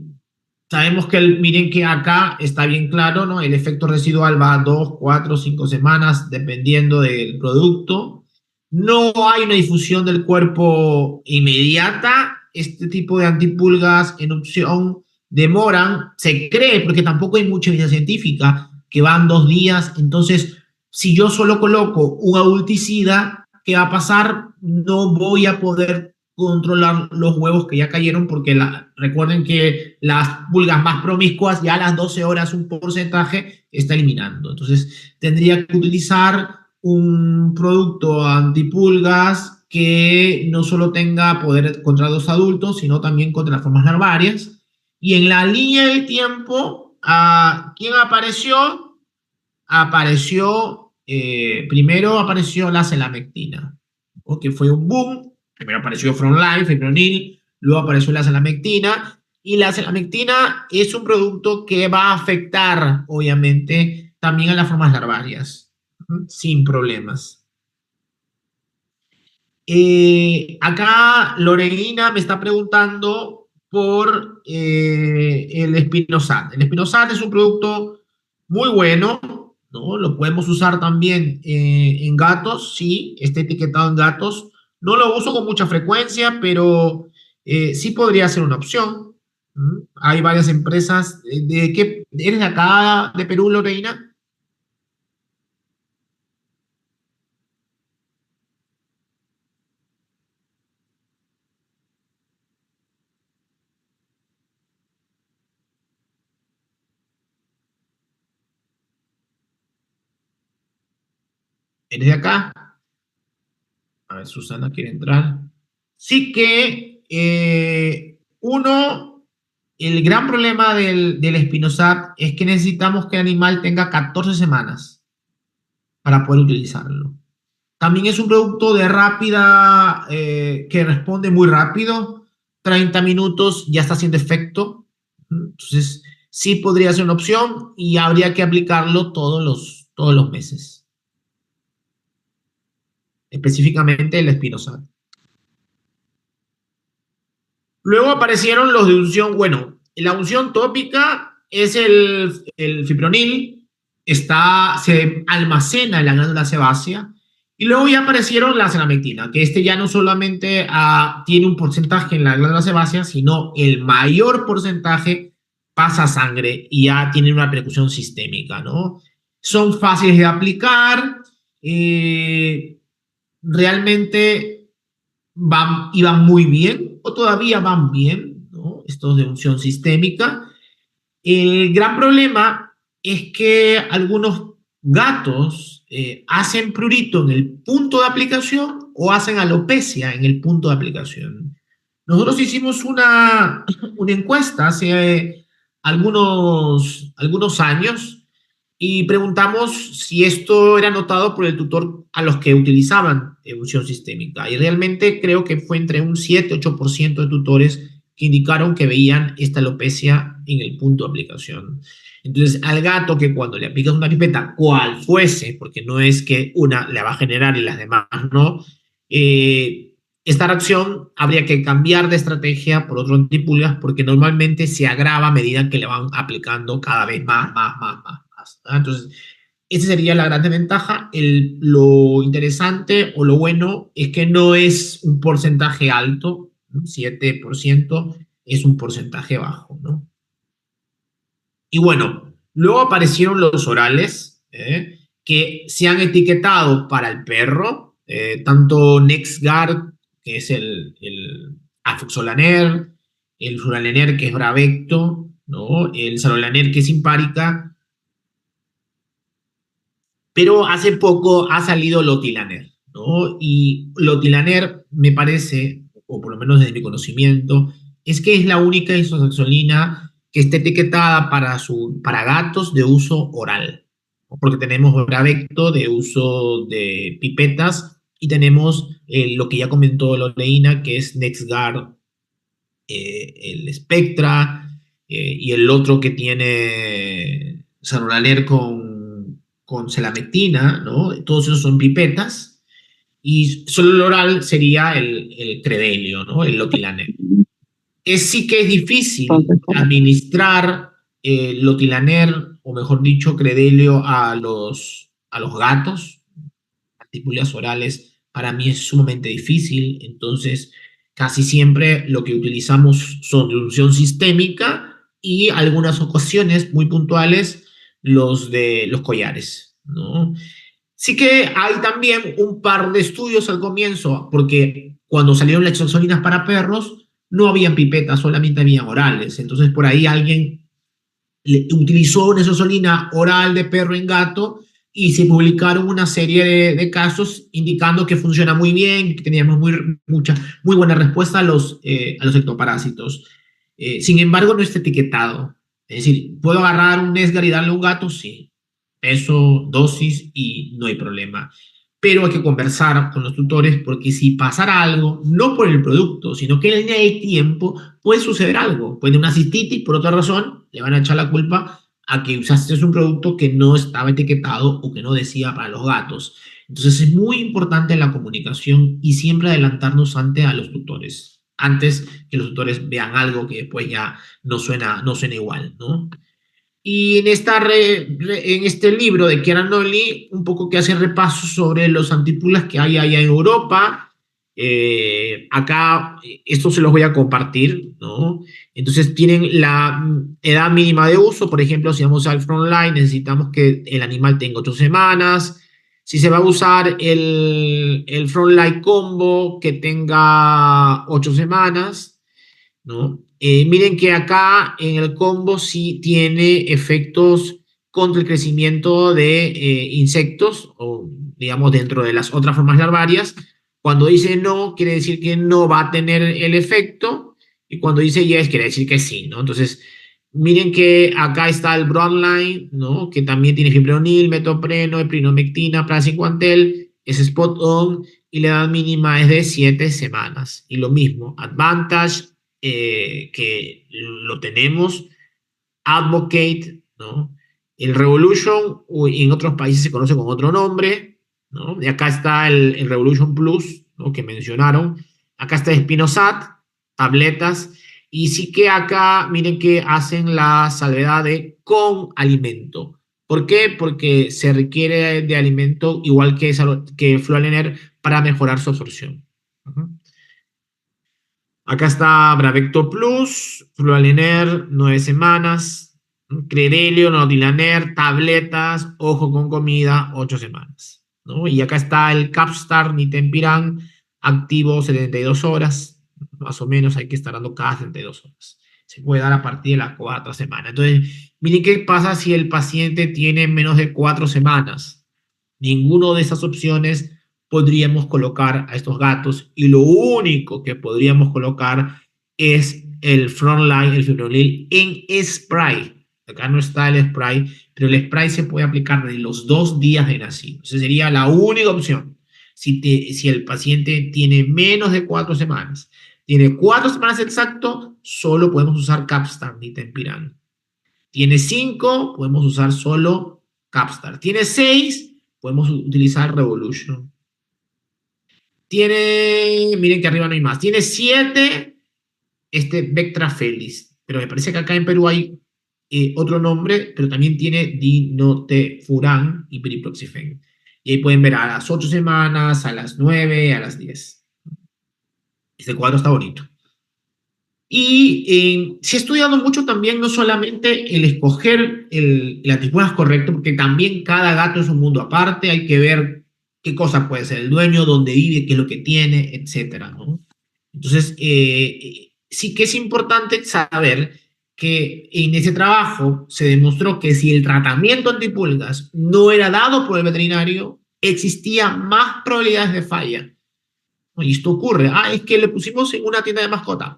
Sabemos que, miren que acá está bien claro, ¿no? El efecto residual va a 2, 4, 5 semanas, dependiendo del producto. No hay una difusión del cuerpo inmediata. Este tipo de antipulgas en opción demoran, se cree, porque tampoco hay mucha evidencia científica, que van 2 días. Entonces, si yo solo coloco un adulticida, ¿qué va a pasar? No voy a poder controlar los huevos que ya cayeron, porque recuerden que las pulgas más promiscuas ya a las 12 horas un porcentaje está eliminando. Entonces tendría que utilizar un producto antipulgas que no solo tenga poder contra los adultos, sino también contra las formas larvarias. Y en la línea del tiempo, ¿quién apareció? Primero apareció la selamectina, ¿no? Que fue un boom. Primero apareció Frontline, fipronil, luego apareció la selamectina, y la selamectina es un producto que va a afectar, obviamente, también a las formas larvarias, sin problemas. Acá Lorelina me está preguntando por el espinosat. El espinosat es un producto muy bueno, ¿no? Lo podemos usar también en gatos, sí, está etiquetado en gatos. No lo uso con mucha frecuencia, pero sí podría ser una opción. Hay varias empresas. ¿De qué? ¿Eres de acá, de Perú, Lorena? ¿Eres de acá? A ver, Susana quiere entrar. Sí que, uno, el gran problema del Spinosad es que necesitamos que el animal tenga 14 semanas para poder utilizarlo. También es un producto de rápida, que responde muy rápido. 30 minutos ya está haciendo efecto. Entonces, sí podría ser una opción y habría que aplicarlo todos los meses. Específicamente el Spinosad. Luego aparecieron los de unción, bueno, la unción tópica es el fipronil, se almacena en la glándula sebácea, y luego ya aparecieron la senamectina, que este ya no solamente tiene un porcentaje en la glándula sebácea, sino el mayor porcentaje pasa a sangre y ya tiene una repercusión sistémica, ¿no? Son fáciles de aplicar, realmente iban muy bien o todavía van bien, ¿no? Estos de unción sistémica. El gran problema es que algunos gatos hacen prurito en el punto de aplicación o hacen alopecia en el punto de aplicación. Nosotros hicimos una encuesta hace algunos años y preguntamos si esto era notado por el tutor a los que utilizaban emulsión sistémica. Y realmente creo que fue entre un 7-8% de tutores que indicaron que veían esta alopecia en el punto de aplicación. Entonces, al gato que cuando le aplicas una pipeta, cual fuese, porque no es que una la va a generar y las demás no, esta reacción habría que cambiar de estrategia por otro antipulgas porque normalmente se agrava a medida que le van aplicando cada vez más. Entonces, esa sería la gran desventaja. Lo interesante o lo bueno es que no es un porcentaje alto, ¿no? 7% es un porcentaje bajo, ¿no? Y bueno, luego aparecieron los orales, que se han etiquetado para el perro, tanto NexGard, que es el Afoxolaner, el Suralaner, que es Bravecto, ¿no? El Sarolaner, que es Simparica, pero hace poco ha salido Lotilaner, ¿no? Y Lotilaner me parece, o por lo menos desde mi conocimiento, es que es la única isoxaxolina que está etiquetada para gatos de uso oral, ¿no? Porque tenemos Bravecto de uso de pipetas y tenemos lo que ya comentó Loleína, que es NexGard, el Spectra, y el otro que tiene Sarolaner con selametina, ¿no? Todos esos son pipetas, y solo el oral sería el Credelio, ¿no? El Lotilaner. Sí que es difícil administrar Lotilaner, o mejor dicho, Credelio a los gatos. Antipulias orales para mí es sumamente difícil, entonces casi siempre lo que utilizamos son de unción sistémica y algunas ocasiones muy puntuales los de los collares, ¿no? Sí que hay también un par de estudios al comienzo, porque cuando salieron las isoxolinas para perros, no habían pipetas, solamente habían orales. Entonces, por ahí alguien utilizó una isoxolina oral de perro en gato y se publicaron una serie de casos indicando que funciona muy bien, que teníamos muy buena respuesta a los ectoparásitos. Sin embargo, no está etiquetado. Es decir, ¿puedo agarrar un Nesgar y darle a un gato? Sí. Peso, dosis y no hay problema. Pero hay que conversar con los tutores porque si pasara algo, no por el producto, sino que en el tiempo puede suceder algo. Puede una cistitis, por otra razón, le van a echar la culpa a que usaste un producto que no estaba etiquetado o que no decía para los gatos. Entonces es muy importante la comunicación y siempre adelantarnos a los tutores, antes que los tutores vean algo que después ya no suena igual, ¿no? Y en este libro de Kieran Nolly, un poco que hace repaso sobre los antipulas que hay allá en Europa. Acá, esto se los voy a compartir, ¿no? Entonces tienen la edad mínima de uso, por ejemplo, si vamos al frontline, necesitamos que el animal tenga 8 semanas. Si se va a usar el frontline combo, que tenga 8 semanas, ¿no? Miren que acá en el combo sí tiene efectos contra el crecimiento de insectos, o digamos dentro de las otras formas larvarias. Cuando dice no, quiere decir que no va a tener el efecto, y cuando dice yes, quiere decir que sí, ¿no? Entonces, miren que acá está el Broadline, ¿no? Que también tiene fipronil, metopreno, eprinomectina, praziquantel, es spot on, y la edad mínima es de 7 semanas. Y lo mismo, Advantage, que lo tenemos, Advocate, ¿no? El Revolution, en otros países se conoce con otro nombre, ¿no? Y acá está el Revolution Plus, ¿no? Que mencionaron. Acá está Spinosat, tabletas. Y sí que acá, miren que hacen la salvedad de con alimento. ¿Por qué? Porque se requiere de alimento igual que Floalener para mejorar su absorción. Ujú. Acá está Bravecto Plus, Flualener, 9 semanas, Credelio, Nordilaner, tabletas, ojo con comida, 8 semanas, ¿no? Y acá está el Capstar Nitempiran, activo 72 horas, más o menos hay que estar dando cada 72 horas. Se puede dar a partir de la cuarta semana. Entonces, miren qué pasa si el paciente tiene menos de 4 semanas. Ninguno de esas opciones podríamos colocar a estos gatos, y lo único que podríamos colocar es el Frontline, el fipronil en spray. Acá no está el spray, pero el spray se puede aplicar de los 2 días de nacido. Esa sería la única opción. Si el paciente tiene menos de 4 semanas, tiene 4 semanas exacto, solo podemos usar Capstar ni Tempiran. Tiene 5, podemos usar solo Capstar. Tiene 6, podemos utilizar Revolution. Tiene, miren que arriba no hay más. Tiene 7, Vectra Felis. Pero me parece que acá en Perú hay otro nombre, pero también tiene Dinotefuran y Periproxifen. Y ahí pueden ver a las 8 semanas, a las 9, a las 10. Este cuadro está bonito. Y se ha estudiado mucho también, no solamente el escoger el anticuerdas correcto, porque también cada gato es un mundo aparte, hay que ver qué cosa puede ser el dueño, dónde vive, qué es lo que tiene, etcétera, ¿no? Entonces, sí que es importante saber que en ese trabajo se demostró que si el tratamiento antipulgas no era dado por el veterinario, existía más probabilidades de falla. Y esto ocurre, es que le pusimos en una tienda de mascotas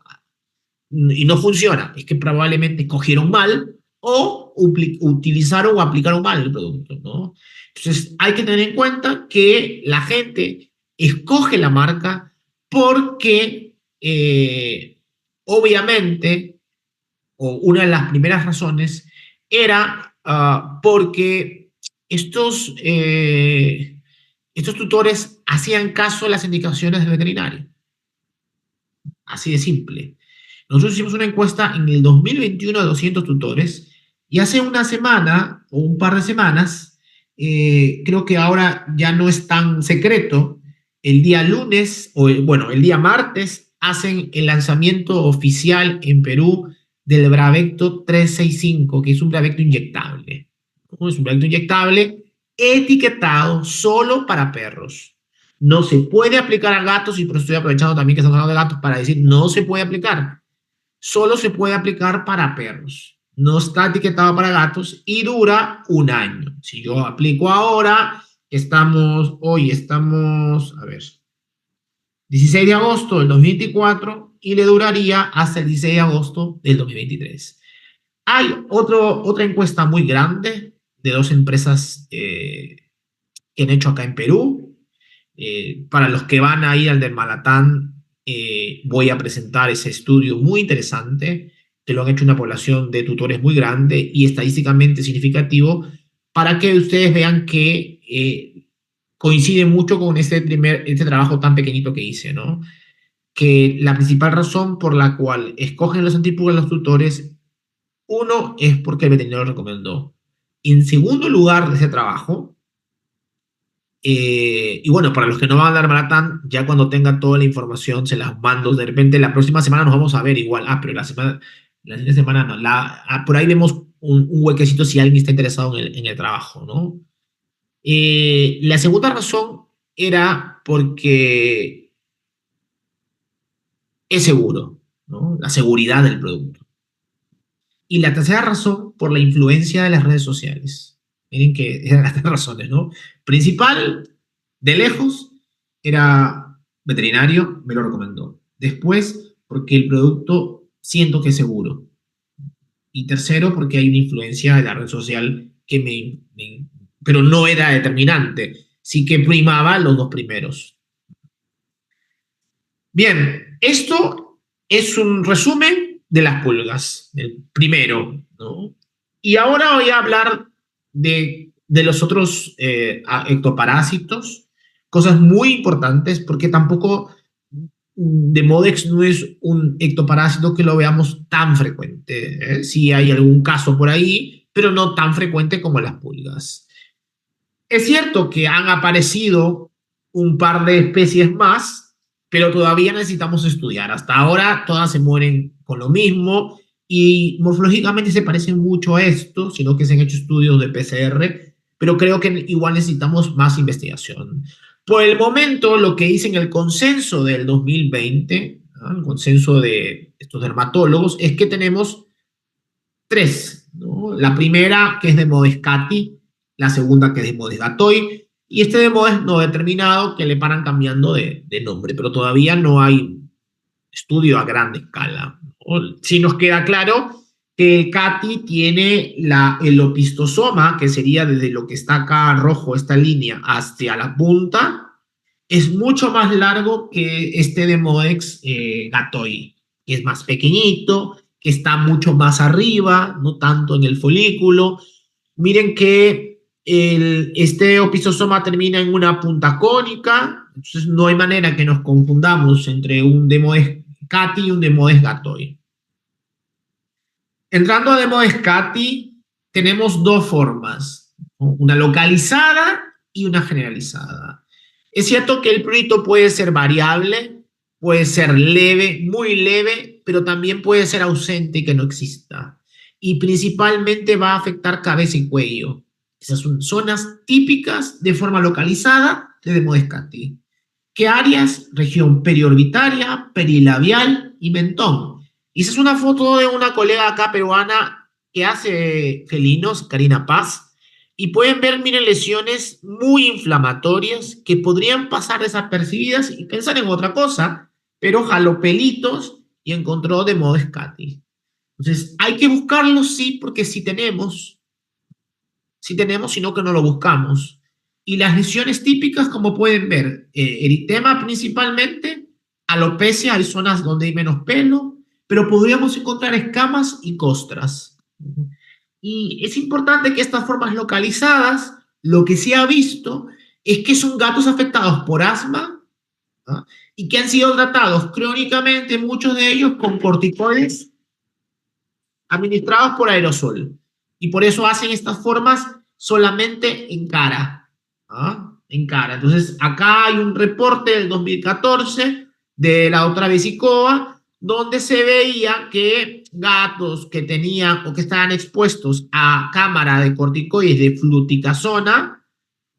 y no funciona, es que probablemente cogieron mal o utilizaron o aplicaron mal el producto, ¿no? Entonces hay que tener en cuenta que la gente escoge la marca porque obviamente, o una de las primeras razones era porque estos tutores hacían caso a las indicaciones del veterinario. Así de simple. Nosotros hicimos una encuesta en el 2021 a 200 tutores, y hace una semana o un par de semanas, creo que ahora ya no es tan secreto, el día lunes, bueno, el día martes, hacen el lanzamiento oficial en Perú del Bravecto 365, que es un Bravecto inyectable. ¿No? Es un Bravecto inyectable etiquetado solo para perros. No se puede aplicar a gatos, y por eso estoy aprovechando también que estamos hablando de gatos para decir no se puede aplicar. Solo se puede aplicar para perros. No está etiquetado para gatos y dura 1 año. Si yo aplico ahora, hoy estamos, a ver, 16 de agosto del 2024, y le duraría hasta el 16 de agosto del 2023. Hay otra encuesta muy grande de 2 empresas que han hecho acá en Perú. Para los que van a ir al Dermalatán, voy a presentar ese estudio muy interesante, que lo han hecho una población de tutores muy grande y estadísticamente significativo, para que ustedes vean que coincide mucho con este trabajo tan pequeñito que hice, ¿no? Que la principal razón por la cual escogen los antipulgas los tutores, uno, es porque el veterinario lo recomendó. En segundo lugar de ese trabajo, y bueno, para los que no van a dar maratón, ya cuando tenga toda la información se las mando. De repente la próxima semana nos vamos a ver igual. Pero la siguiente semana no. Por ahí vemos un huequecito si alguien está interesado en el trabajo, ¿no? La segunda razón era porque es seguro, ¿no? La seguridad del producto. Y la tercera razón, por la influencia de las redes sociales. Miren que eran las tres razones, ¿no? Principal, de lejos, era veterinario, me lo recomendó. Después, porque el producto siento que es seguro. Y tercero, porque hay una influencia de la red social que pero no era determinante. Sí que primaba los dos primeros. Bien, esto es un resumen de las pulgas, el primero, ¿no? Y ahora voy a hablar de los otros ectoparásitos, cosas muy importantes, porque tampoco Demodex no es un ectoparásito que lo veamos tan frecuente. Sí hay algún caso por ahí, pero no tan frecuente como las pulgas. Es cierto que han aparecido un par de especies más, pero todavía necesitamos estudiar. Hasta ahora todas se mueren con lo mismo y morfológicamente se parecen mucho a esto, sino que se han hecho estudios de PCR, pero creo que igual necesitamos más investigación. Por el momento, lo que hice en el consenso del 2020, ¿no? El consenso de estos dermatólogos, es que tenemos tres, ¿no? La primera, que es de Modescati, la segunda, que es de Modesgatoy, y este de Modes no determinado, que le paran cambiando de nombre, pero todavía no hay estudio a gran escala, ¿no? Sí nos queda claro que el CATI tiene el opistosoma, que sería desde lo que está acá rojo, esta línea, hacia la punta, es mucho más largo que este de Modex Gatoy, que es más pequeñito, que está mucho más arriba, no tanto en el folículo. Miren que este opistosoma termina en una punta cónica, entonces no hay manera que nos confundamos entre un Demodex cati y un Demodex Gatoy. Entrando a Demodex cati, tenemos dos formas, ¿no? Una localizada y una generalizada. Es cierto que el prurito puede ser variable, puede ser leve, muy leve, pero también puede ser ausente y que no exista. Y principalmente va a afectar cabeza y cuello. Esas son zonas típicas de forma localizada de Demodex cati. ¿Qué áreas? Región periorbitaria, perilabial y mentón. Y esa es una foto de una colega acá peruana que hace felinos, Karina Paz, y pueden ver, miren, lesiones muy inflamatorias que podrían pasar desapercibidas y pensar en otra cosa, pero jaló pelitos y encontró Demodex cati. Entonces, hay que buscarlo, sí, porque si tenemos, sino que no lo buscamos. Y las lesiones típicas, como pueden ver, eritema principalmente, alopecia, hay zonas donde hay menos pelo, pero podríamos encontrar escamas y costras. Y es importante que estas formas localizadas, lo que se ha visto es que son gatos afectados por asma, ¿no? Y que han sido tratados crónicamente, muchos de ellos con corticoides administrados por aerosol. Y por eso hacen estas formas solamente en cara. ¿Ah? En cara. Entonces, acá hay un reporte del 2014 de la otra Vesicova, donde se veía que gatos que tenían o que estaban expuestos a cámara de corticoides de fluticasona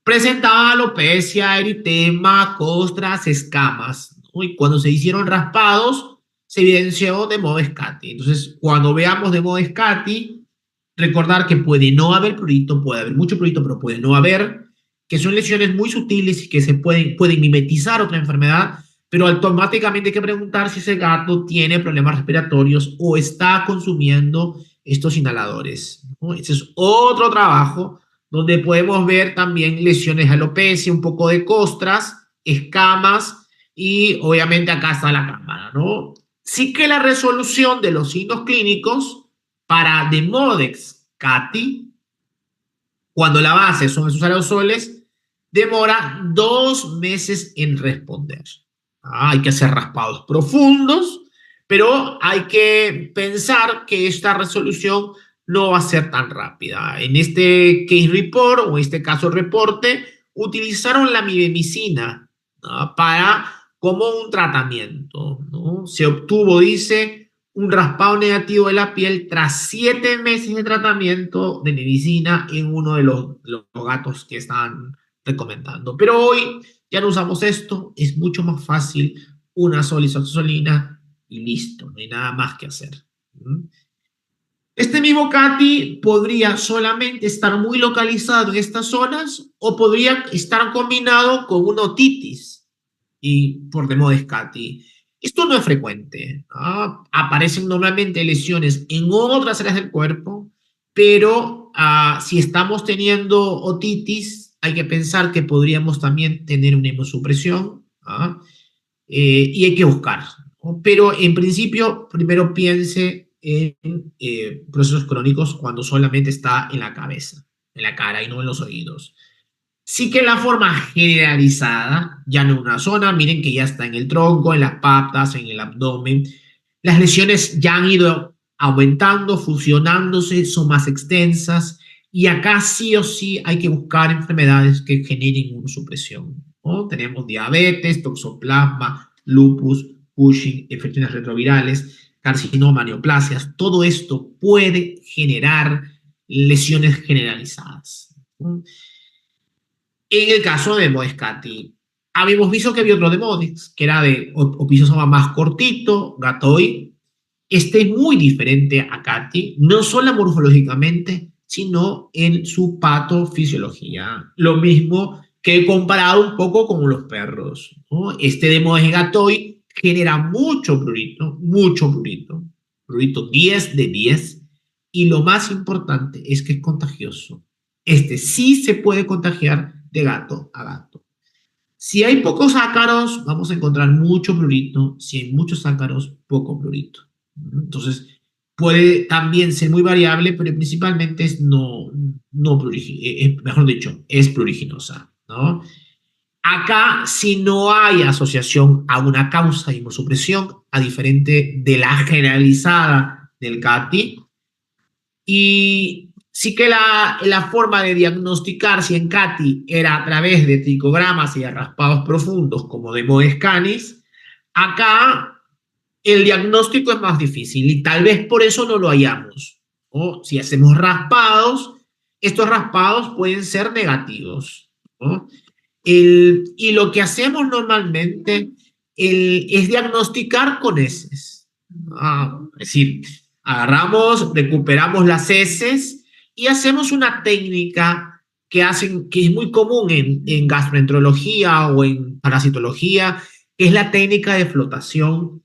presentaban alopecia, eritema, costras, escamas, ¿no? Y cuando se hicieron raspados, se evidenció Demodex cati. Entonces, cuando veamos Demodex cati, recordar que puede no haber prurito, puede haber mucho prurito, pero puede no haber, que son lesiones muy sutiles y que pueden mimetizar otra enfermedad, pero automáticamente hay que preguntar si ese gato tiene problemas respiratorios o está consumiendo estos inhaladores, ¿no? Ese es otro trabajo donde podemos ver también lesiones de alopecia, un poco de costras, escamas y obviamente acá está la cámara, ¿no? Sí que la resolución de los signos clínicos para Demodex cati, cuando la base son esos aerosoles, demora 2 meses en responder. Hay que hacer raspados profundos, pero hay que pensar que esta resolución no va a ser tan rápida. En este case report o este caso reporte, utilizaron la mivemicina, ¿no? Para como un tratamiento, ¿no? Se obtuvo, dice, un raspado negativo de la piel tras 7 meses de tratamiento de medicina en uno de los gatos que estaban recomendando. Pero hoy ya no usamos esto, es mucho más fácil, una sola isoxazolina y listo, no hay nada más que hacer. Este mismo CATI podría solamente estar muy localizado en estas zonas o podría estar combinado con una otitis y por Demodex CATI. Esto no es frecuente. Aparecen normalmente lesiones en otras áreas del cuerpo, pero si estamos teniendo otitis, hay que pensar que podríamos también tener una inmunosupresión y hay que buscar, ¿no? Pero en principio, primero piense en procesos crónicos cuando solamente está en la cabeza, en la cara y no en los oídos. Sí que la forma generalizada, ya no en una zona, miren que ya está en el tronco, en las patas, en el abdomen. Las lesiones ya han ido aumentando, fusionándose, son más extensas y acá sí o sí hay que buscar enfermedades que generen inmunosupresión, ¿no? Tenemos diabetes, toxoplasma, lupus, Cushing, infecciones retrovirales, carcinoma, neoplasias. Todo esto puede generar lesiones generalizadas, ¿no? En el caso de Moescati, habíamos visto que había otro de Modex, que era de Opisosoma más cortito, Gatoi. Este es muy diferente a Cati, no solo morfológicamente, sino en su patofisiología. Lo mismo que he comparado un poco con los perros, ¿no? Este de Modex Gatoi genera mucho prurito 10 de 10, y lo más importante es que es contagioso. Este sí se puede contagiar de gato a gato. Si hay pocos ácaros, vamos a encontrar mucho prurito. Si hay muchos ácaros, poco prurito. Entonces, puede también ser muy variable, pero principalmente es mejor dicho, es pruriginosa, ¿no? Acá, si no hay asociación a una causa de inmunosupresión, a diferente de la generalizada del CATI, y sí que la forma de diagnosticar si en CATI era a través de tricogramas y de raspados profundos como de Modex canis, acá el diagnóstico es más difícil y tal vez por eso no lo hallamos. O si hacemos raspados, estos raspados pueden ser negativos, ¿no? Y lo que hacemos normalmente es diagnosticar con heces. Es decir, agarramos, recuperamos las heces y hacemos una técnica que es muy común en gastroenterología o en parasitología, que es la técnica de flotación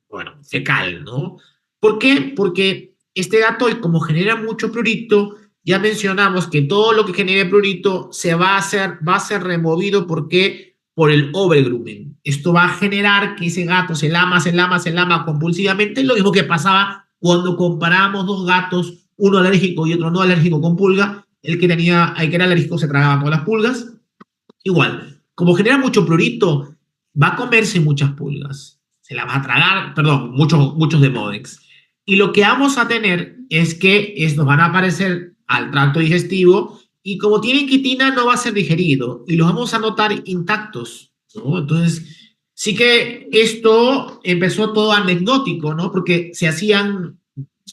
bueno, fecal, ¿no? ¿Por qué? Porque este gato, como genera mucho prurito, ya mencionamos que todo lo que genere prurito va a ser removido porque por el overgrooming. Esto va a generar que ese gato se lama compulsivamente, lo mismo que pasaba cuando comparábamos dos gatos, uno alérgico y otro no alérgico con pulga. El que era alérgico se tragaba con las pulgas. Igual, como genera mucho prurito, va a comerse muchas pulgas. Se las va a tragar, perdón, muchos de Modex. Y lo que vamos a tener es que estos van a aparecer al tracto digestivo y como tienen quitina no va a ser digerido y los vamos a notar intactos, ¿no? Entonces, sí que esto empezó todo anecdótico, ¿no? Porque se hacían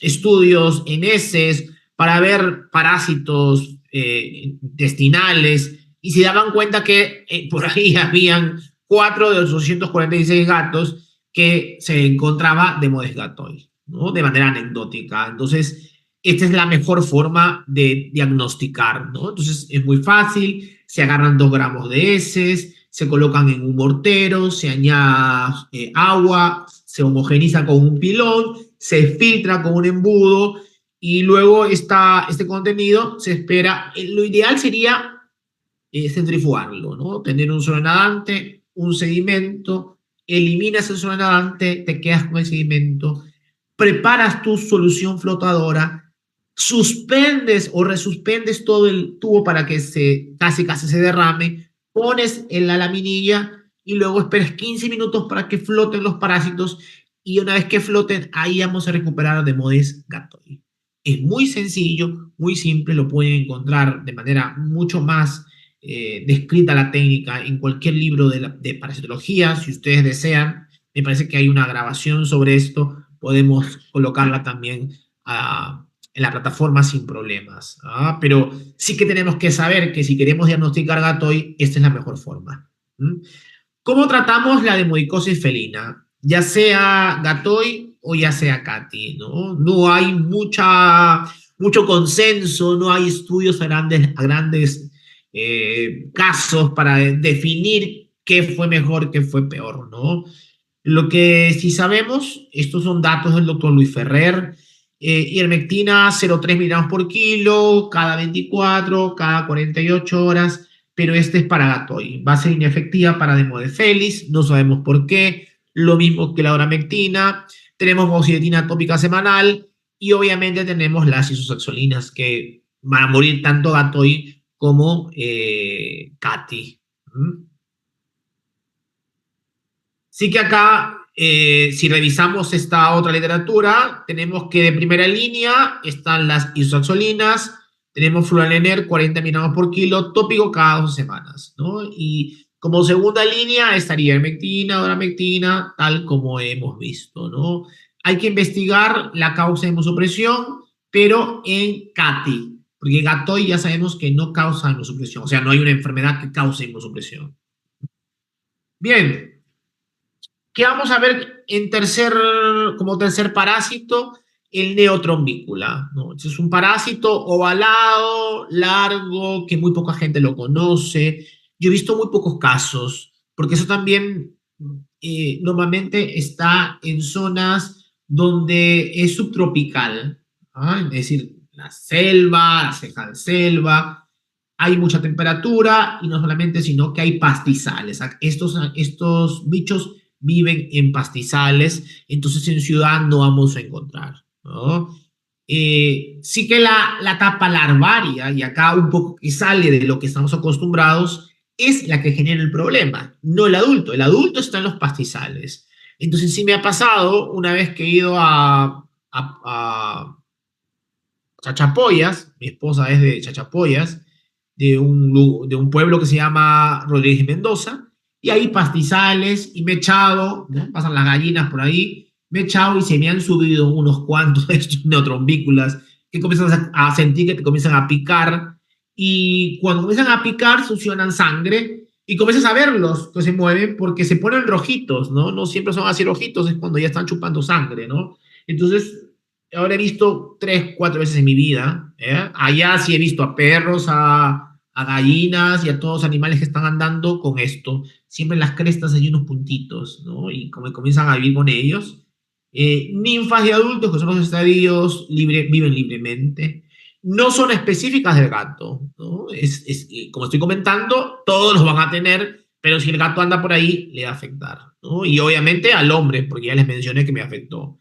estudios en heces para ver parásitos intestinales y se daban cuenta que por ahí habían 4 de los 246 gatos que se encontraba de Modex gatoi, ¿no? De manera anecdótica. Entonces, esta es la mejor forma de diagnosticar, ¿no? Entonces, es muy fácil, se agarran 2 gramos de heces, se colocan en un mortero, se añade agua, se homogeniza con un pilón, se filtra con un embudo y luego este contenido se espera. Lo ideal sería centrifugarlo, ¿no? Tener un solo nadante, un sedimento, eliminas el solo nadante, te quedas con el sedimento, preparas tu solución flotadora, suspendes o resuspendes todo el tubo para que casi se derrame, pones en la laminilla y luego esperas 15 minutos para que floten los parásitos y una vez que floten, ahí vamos a recuperar de Modex gatoi. Es muy sencillo, muy simple, lo pueden encontrar de manera mucho más descrita la técnica en cualquier libro de parasitología, si ustedes desean. Me parece que hay una grabación sobre esto, podemos colocarla también en la plataforma sin problemas. Pero sí que tenemos que saber que si queremos diagnosticar gatoi, esta es la mejor forma. ¿Mm? ¿Cómo tratamos la demodicosis felina? Ya sea gatoi o ya sea CATI, ¿no? No hay mucho consenso, no hay estudios a grandes casos para definir qué fue mejor, qué fue peor, ¿no? Lo que sí sabemos, estos son datos del doctor Luis Ferrer, ivermectina 0,3 miligramos por kilo, cada 24, cada 48 horas, pero este es para Gatoy. Va a ser inefectiva para Demodefelis, no sabemos por qué, lo mismo que la oramectina. Tenemos moxidetina tópica semanal y obviamente tenemos las isosaxolinas que van a morir tanto Gatoy como Cati. ¿Mm? Sí que acá, si revisamos esta otra literatura, tenemos que de primera línea están las isoxolinas, tenemos fluolener 40 miligramos por kilo, tópico cada 2 semanas, ¿no? Y como segunda línea estaría ivermectina, doramectina, tal como hemos visto, ¿no? Hay que investigar la causa de inmunosupresión, pero en CATI, porque Gatoy ya sabemos que no causa inmunosupresión, o sea, no hay una enfermedad que cause inmunosupresión. Bien, ¿qué vamos a ver como tercer parásito? El neotrombícula, ¿no? Es un parásito ovalado, largo, que muy poca gente lo conoce. Yo he visto muy pocos casos, porque eso también normalmente está en zonas donde es subtropical, ¿ah? Es decir, la selva, la ceja de selva, hay mucha temperatura y no solamente, sino que hay pastizales. Estos bichos viven en pastizales, entonces en ciudad no vamos a encontrar, ¿no? Sí que la etapa larvaria, y acá un poco que sale de lo que estamos acostumbrados, es la que genera el problema, no el adulto. El adulto está en los pastizales. Entonces sí me ha pasado una vez que he ido a Chachapoyas, mi esposa es de Chachapoyas, de un pueblo que se llama Rodríguez Mendoza, y hay pastizales, y me he echado, ¿no? Pasan las gallinas por ahí, me he echado y se me han subido unos cuantos de estos neotrombículas que comienzan a sentir que te comienzan a picar, y cuando comienzan a picar succionan sangre, y comienzas a verlos que se mueven porque se ponen rojitos, ¿no? No siempre son así rojitos, es cuando ya están chupando sangre, ¿no? Entonces, ahora he visto 3, 4 veces en mi vida. Allá sí he visto a perros, a gallinas y a todos los animales que están andando con esto. Siempre en las crestas hay unos puntitos, ¿no? Y como comienzan a vivir con ellos. Ninfas de adultos, que son los estadios, viven libremente. No son específicas del gato, ¿no? Como estoy comentando, todos los van a tener, pero si el gato anda por ahí, le va a afectar, ¿no? Y obviamente al hombre, porque ya les mencioné que me afectó.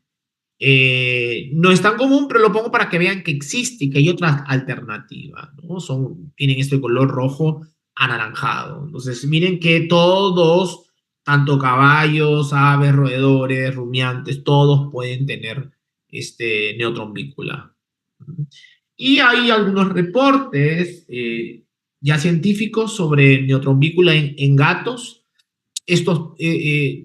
No es tan común, pero lo pongo para que vean que existe y que hay otra alternativa, ¿no? Tienen este color rojo anaranjado. Entonces, miren que todos, tanto caballos, aves, roedores, rumiantes, todos pueden tener este neotrombícula. Y hay algunos reportes ya científicos sobre neotrombícula en gatos.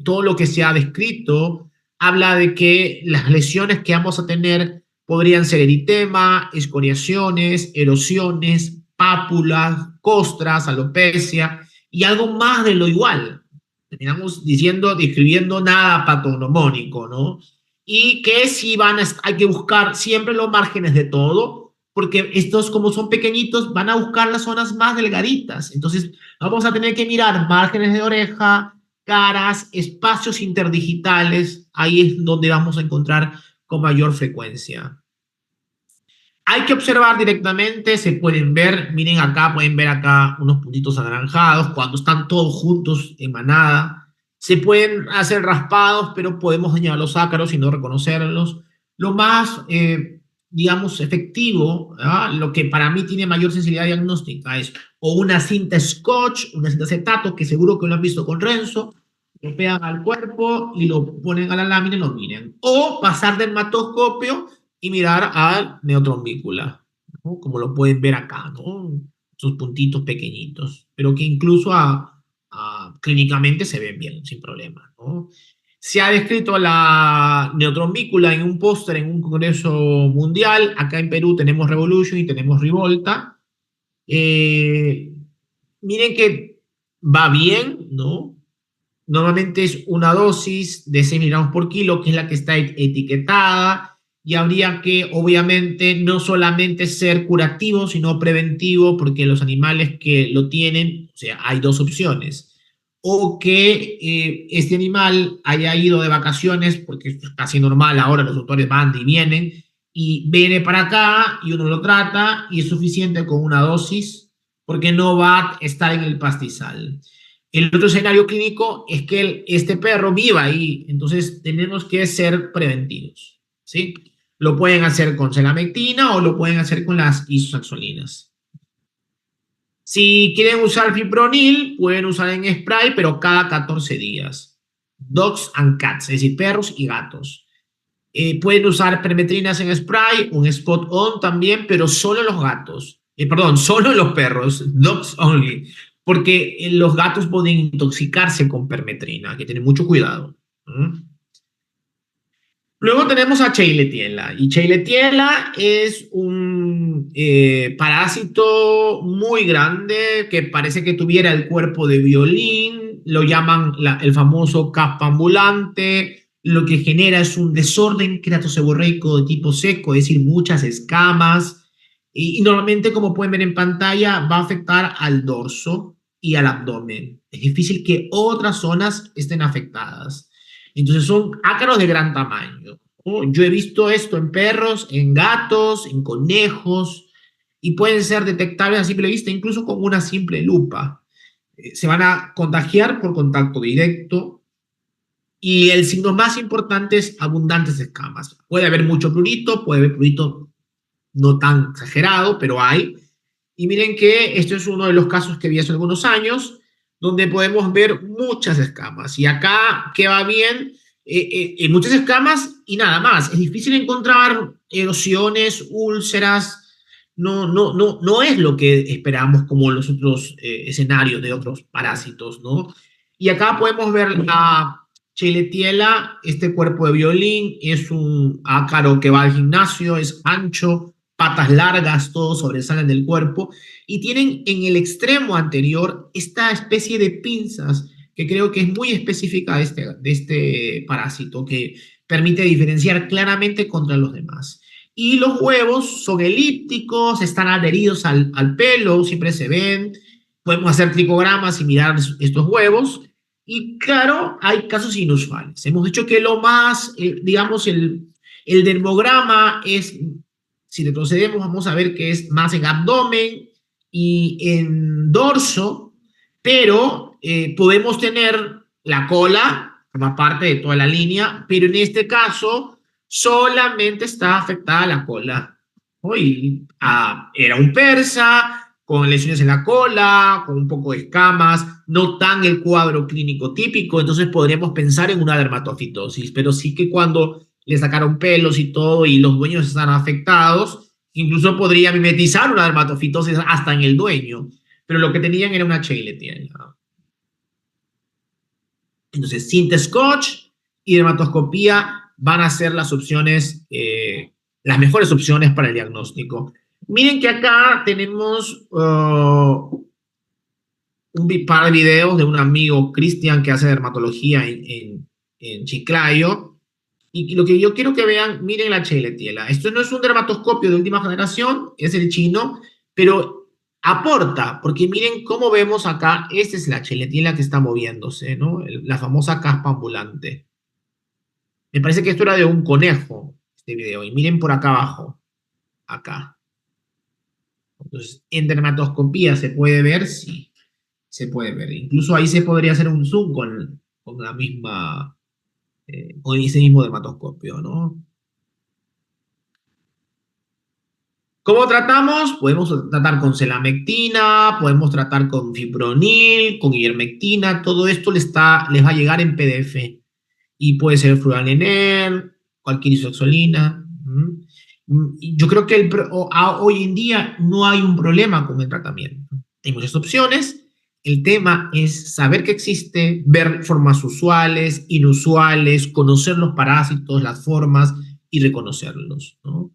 Todo lo que se ha descrito habla de que las lesiones que vamos a tener podrían ser eritema, escoriaciones, erosiones, pápulas, costras, alopecia y algo más de lo igual. Terminamos describiendo nada patognomónico, ¿no? Y que si hay que buscar siempre los márgenes de todo, porque estos, como son pequeñitos, van a buscar las zonas más delgaditas. Entonces, vamos a tener que mirar márgenes de oreja, caras, espacios interdigitales, ahí es donde vamos a encontrar con mayor frecuencia. Hay que observar directamente, se pueden ver, miren acá, pueden ver acá unos puntitos anaranjados, cuando están todos juntos en manada. Se pueden hacer raspados, pero podemos dañar los ácaros y no reconocerlos. Lo más, digamos, efectivo, ¿ah? Lo que para mí tiene mayor sensibilidad diagnóstica es o una cinta scotch, una cinta acetato, que seguro que lo han visto con Renzo, lo pegan al cuerpo y lo ponen a la lámina y lo miren. O pasar dermatoscopio y mirar a neotrombícula, ¿no? Como lo pueden ver acá, ¿no? Sus puntitos pequeñitos, pero que incluso clínicamente se ven bien, sin problema, ¿no? Se ha descrito la neotrombícula en un póster en un congreso mundial. Acá en Perú tenemos Revolution y tenemos Rivolta. Miren que va bien, ¿no? Normalmente es una dosis de 6 miligramos por kilo, que es la que está etiquetada, y habría que, obviamente, no solamente ser curativo, sino preventivo, porque los animales que lo tienen, o sea, hay dos opciones. O que este animal haya ido de vacaciones, porque es casi normal, ahora los doctores van y vienen, y viene para acá y uno lo trata y es suficiente con una dosis, porque no va a estar en el pastizal. El otro escenario clínico es que este perro viva ahí, entonces tenemos que ser preventivos, ¿sí? Lo pueden hacer con selamectina o lo pueden hacer con las isoxazolinas. Si quieren usar fipronil, pueden usar en spray, pero cada 14 días. Dogs and cats, es decir, perros y gatos. Pueden usar permetrinas en spray, un spot on también, pero solo los gatos. Perdón, solo los perros, dogs only, porque los gatos pueden intoxicarse con permetrina, hay que tener mucho cuidado. ¿Mm? Luego tenemos a Escherichia, y Escherichia es un parásito muy grande que parece que tuviera el cuerpo de violín, lo llaman el famoso caspa ambulante, lo que genera es un desorden queratoseborreico de tipo seco, es decir, muchas escamas, y normalmente, como pueden ver en pantalla, va a afectar al dorso y al abdomen. Es difícil que otras zonas estén afectadas. Entonces son ácaros de gran tamaño. Yo he visto esto en perros, en gatos, en conejos, y pueden ser detectables a simple vista, incluso con una simple lupa. Se van a contagiar por contacto directo, y el signo más importante es abundantes escamas. Puede haber mucho prurito, puede haber prurito no tan exagerado, pero hay. Y miren que esto es uno de los casos que vi hace algunos años, donde podemos ver muchas escamas. Y acá, ¿qué va bien? Muchas escamas y nada más. Es difícil encontrar erosiones, úlceras. No es lo que esperamos como los otros escenarios de otros parásitos, ¿no? Y acá podemos ver a Cheletiela, este cuerpo de violín, es un ácaro que va al gimnasio, es ancho, patas largas, todos sobresalen del cuerpo, y tienen en el extremo anterior esta especie de pinzas que creo que es muy específica de este parásito, que permite diferenciar claramente contra los demás. Y los huevos son elípticos, están adheridos al pelo, siempre se ven. Podemos hacer tricogramas y mirar estos huevos. Y claro, hay casos inusuales. Hemos dicho que lo más, digamos, el dermograma es, si retrocedemos, vamos a ver que es más en abdomen y en dorso, pero podemos tener la cola como parte de toda la línea, pero en este caso solamente está afectada la cola. Hoy era un persa con lesiones en la cola, con un poco de escamas, no tan el cuadro clínico típico, entonces podríamos pensar en una dermatofitosis, pero sí que cuando le sacaron pelos y todo y los dueños están afectados, incluso podría mimetizar una dermatofitosis hasta en el dueño, pero lo que tenían era una Escherichia. Entonces, cinta scotch y dermatoscopía van a ser las opciones, las mejores opciones para el diagnóstico. Miren que acá tenemos un par de videos de un amigo, Cristian, que hace dermatología en Chiclayo. Y lo que yo quiero que vean, miren la Escherichia. Esto no es un dermatoscopio de última generación, es el chino, pero aporta, porque miren cómo vemos acá, esta es la Escherichia que está moviéndose, ¿no? La famosa caspa ambulante. Me parece que esto era de un conejo, este video, y miren por acá abajo, acá. Entonces, en dermatoscopía se puede ver, sí, se puede ver. Incluso ahí se podría hacer un zoom con la misma, con ese mismo dermatoscopio, ¿no? ¿Cómo tratamos? Podemos tratar con selamectina, podemos tratar con fipronil, con ivermectina, todo esto les va a llegar en PDF. Y puede ser fluranenel, cualquier isoxolina. Yo creo que hoy en día no hay un problema con el tratamiento. Hay muchas opciones. El tema es saber que existe, ver formas usuales, inusuales, conocer los parásitos, las formas y reconocerlos, ¿no?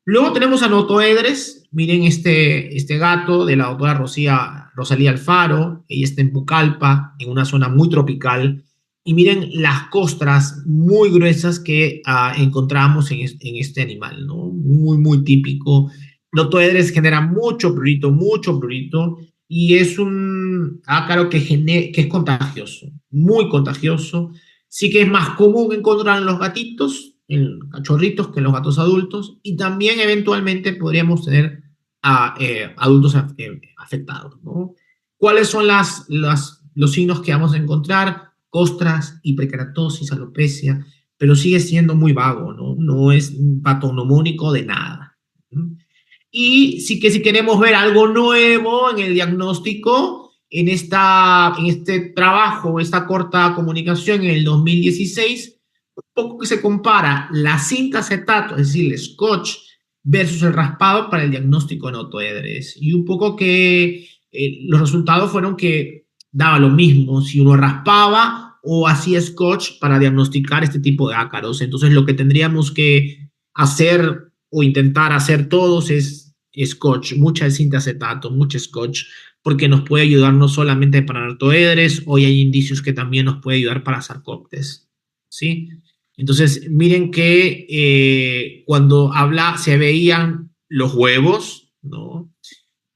Luego tenemos a Notoedres. Miren este gato de la doctora Rosalía Alfaro. Ella está en Pucallpa, en una zona muy tropical. y miren las costras muy gruesas que encontramos en este animal, ¿no? Muy, muy típico. Notoedres genera mucho prurito, y es un ácaro que es contagioso, muy contagioso. Sí que es más común encontrar en los gatitos, en cachorritos, que en los gatos adultos, y también eventualmente podríamos tener adultos afectados, ¿no? ¿Cuáles son los signos que vamos a encontrar? Costras, hiperkeratosis, alopecia, pero sigue siendo muy vago, ¿no? No es un patognomónico de nada. Y sí que si queremos ver algo nuevo en el diagnóstico, en este trabajo, esta corta comunicación en el 2016, un poco que se compara la cinta acetato, es decir, el scotch, versus el raspado para el diagnóstico de notoedres. Y un poco que los resultados fueron que daba lo mismo si uno raspaba o hacía scotch para diagnosticar este tipo de ácaros. Entonces lo que tendríamos que hacer o intentar hacer todos es scotch, mucha cinta acetato, mucho scotch, porque nos puede ayudar no solamente para notoedres, hoy hay indicios que también nos puede ayudar para sarcóptes, ¿sí? Entonces, miren que cuando se veían los huevos, ¿no?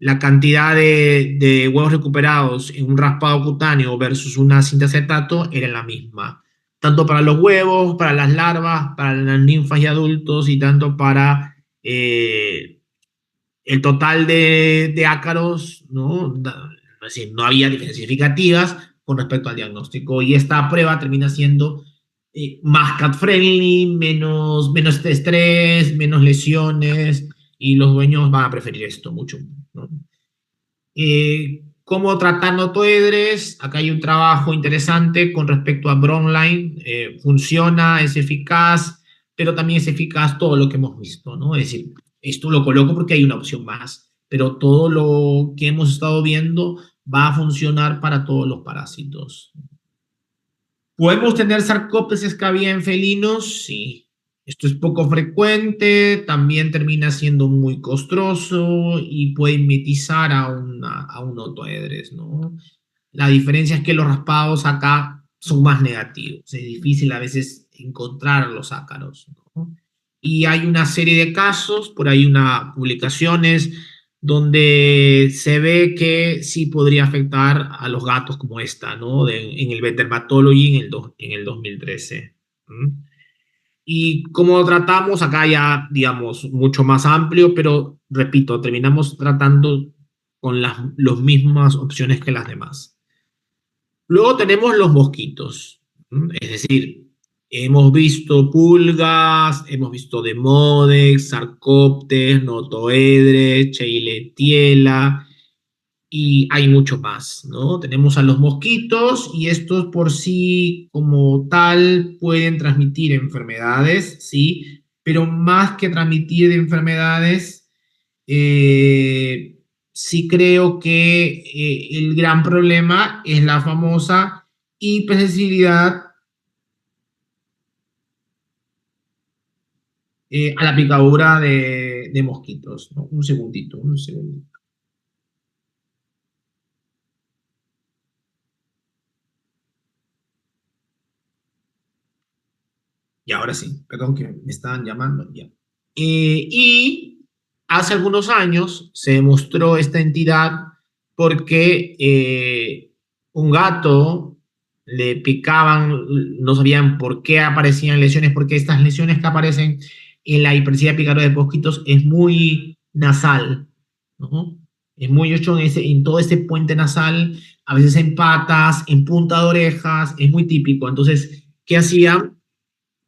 La cantidad de huevos recuperados en un raspado cutáneo versus una cinta acetato era la misma. Tanto para los huevos, para las larvas, para las ninfas y adultos, y tanto para el total de ácaros, ¿no? Es decir, no había diferencias significativas con respecto al diagnóstico. Y esta prueba termina siendo más cat-friendly, menos estrés, menos lesiones, y los dueños van a preferir esto mucho, ¿no? ¿Cómo tratar notoedres? Acá hay un trabajo interesante con respecto a Bronline. Funciona, es eficaz, pero también es eficaz todo lo que hemos visto, ¿no? Es decir, esto lo coloco porque hay una opción más, pero todo lo que hemos estado viendo va a funcionar para todos los parásitos. ¿Podemos tener Sarcoptes escabia en felinos? Sí. Esto es poco frecuente, también termina siendo muy costoso y puede mimetizar a un otoedres, ¿no? La diferencia es que los raspados acá son más negativos. Es difícil a veces encontrar los ácaros, ¿no? Y hay una serie de casos, por ahí unas publicaciones donde se ve que sí podría afectar a los gatos como esta, ¿no? En el Vet Dermatology en el 2013. ¿Mm? Y como lo tratamos, acá ya, digamos, mucho más amplio, pero repito, terminamos tratando con las mismas opciones que las demás. Luego tenemos los mosquitos, es decir, hemos visto pulgas, hemos visto demodex, sarcoptes, notoedres, cheiletiela, y hay mucho más, ¿no? Tenemos a los mosquitos, y estos por sí como tal pueden transmitir enfermedades, sí, pero más que transmitir enfermedades, eh, sí creo que el gran problema es la famosa hipersensibilidad a la picadura de mosquitos, ¿no? Un segundito, un segundito. Y ahora sí, perdón que me estaban llamando ya. Y hace algunos años se demostró esta entidad porque un gato le picaban, no sabían por qué aparecían lesiones, porque estas lesiones que aparecen en la hipersensibilidad picadora de mosquitos es muy nasal, ¿no? Es muy hecho en todo ese puente nasal, a veces en patas, en punta de orejas, es muy típico. Entonces, ¿qué hacían?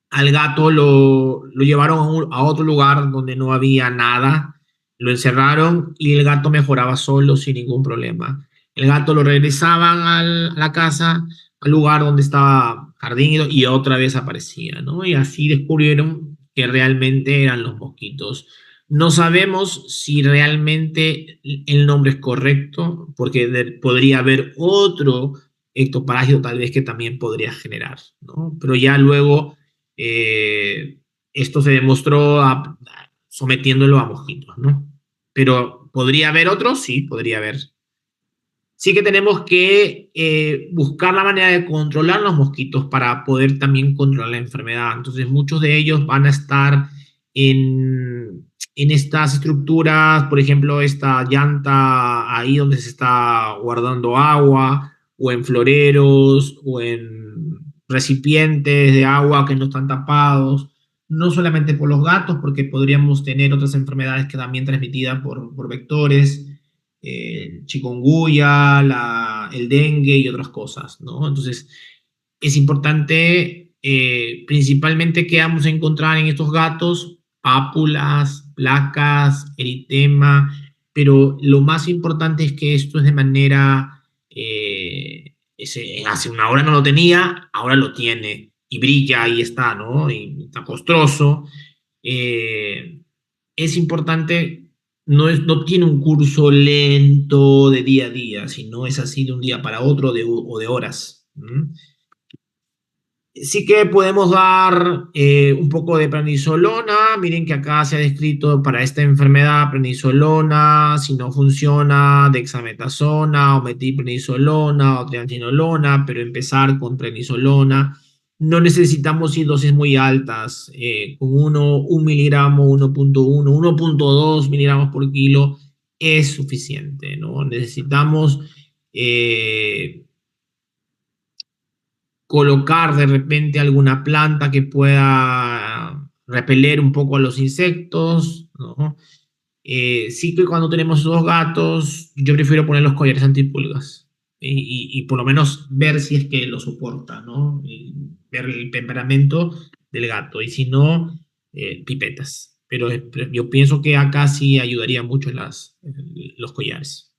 Al gato lo llevaron a otro lugar donde no había nada, lo encerraron y el gato mejoraba solo sin ningún problema. El gato lo regresaban a la casa, al lugar donde estaba jardín, y otra vez aparecía, ¿no? Y así descubrieron que realmente eran los mosquitos. No sabemos si realmente el nombre es correcto, porque podría haber otro ectoparásito tal vez que también podría generar, ¿no? Pero ya luego eh, esto se demostró sometiéndolo a mosquitos, ¿no? Pero ¿podría haber otros? Sí, podría haber. Sí que tenemos que buscar la manera de controlar los mosquitos para poder también controlar la enfermedad. Entonces, muchos de ellos van a estar en estas estructuras, por ejemplo, esta llanta ahí donde se está guardando agua, o en floreros, o en recipientes de agua que no están tapados. No solamente por los gatos, porque podríamos tener otras enfermedades que también transmitidas por vectores, chikungunya, el dengue y otras cosas, ¿no? Entonces, es importante, principalmente, que vamos a encontrar en estos gatos: pápulas, placas, eritema, pero lo más importante es que esto es de manera, hace una hora no lo tenía, ahora lo tiene, y brilla, ahí está, ¿no? Y está costroso. Eh, es importante, no tiene un curso lento de día a día, sino es así de un día para otro o de horas. ¿Mm? Sí que podemos dar un poco de prednisolona. Miren que acá se ha descrito para esta enfermedad prednisolona. Si no funciona, dexametasona o metilprednisolona o triamcinolona, pero empezar con prednisolona. No necesitamos ir dosis muy altas, con 1 miligramo, 1,1, 1,2 miligramos por kilo es suficiente, ¿no? Necesitamos colocar de repente alguna planta que pueda repeler un poco a los insectos, ¿no? Sí que cuando tenemos dos gatos, yo prefiero poner los collares antipulgas y por lo menos ver si es que lo soporta, ¿no? Y ver el temperamento del gato, y si no, pipetas. Pero yo pienso que acá sí ayudaría mucho los collares.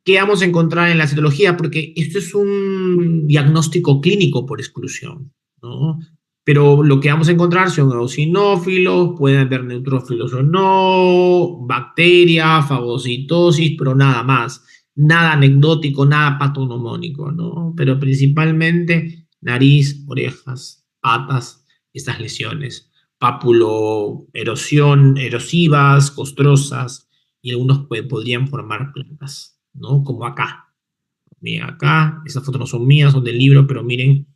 ¿Qué vamos a encontrar en la citología? Porque esto es un diagnóstico clínico por exclusión, ¿no? Pero lo que vamos a encontrar son eosinófilos, pueden haber neutrófilos o no, bacterias, fagocitosis, pero nada más. Nada anecdótico, nada patognomónico, ¿no? Pero principalmente nariz, orejas, patas, estas lesiones. Pápulo, erosión, erosivas, costrosas, y algunos podrían formar placas, ¿no? Como acá. Miren acá, estas fotos no son mías, son del libro, pero miren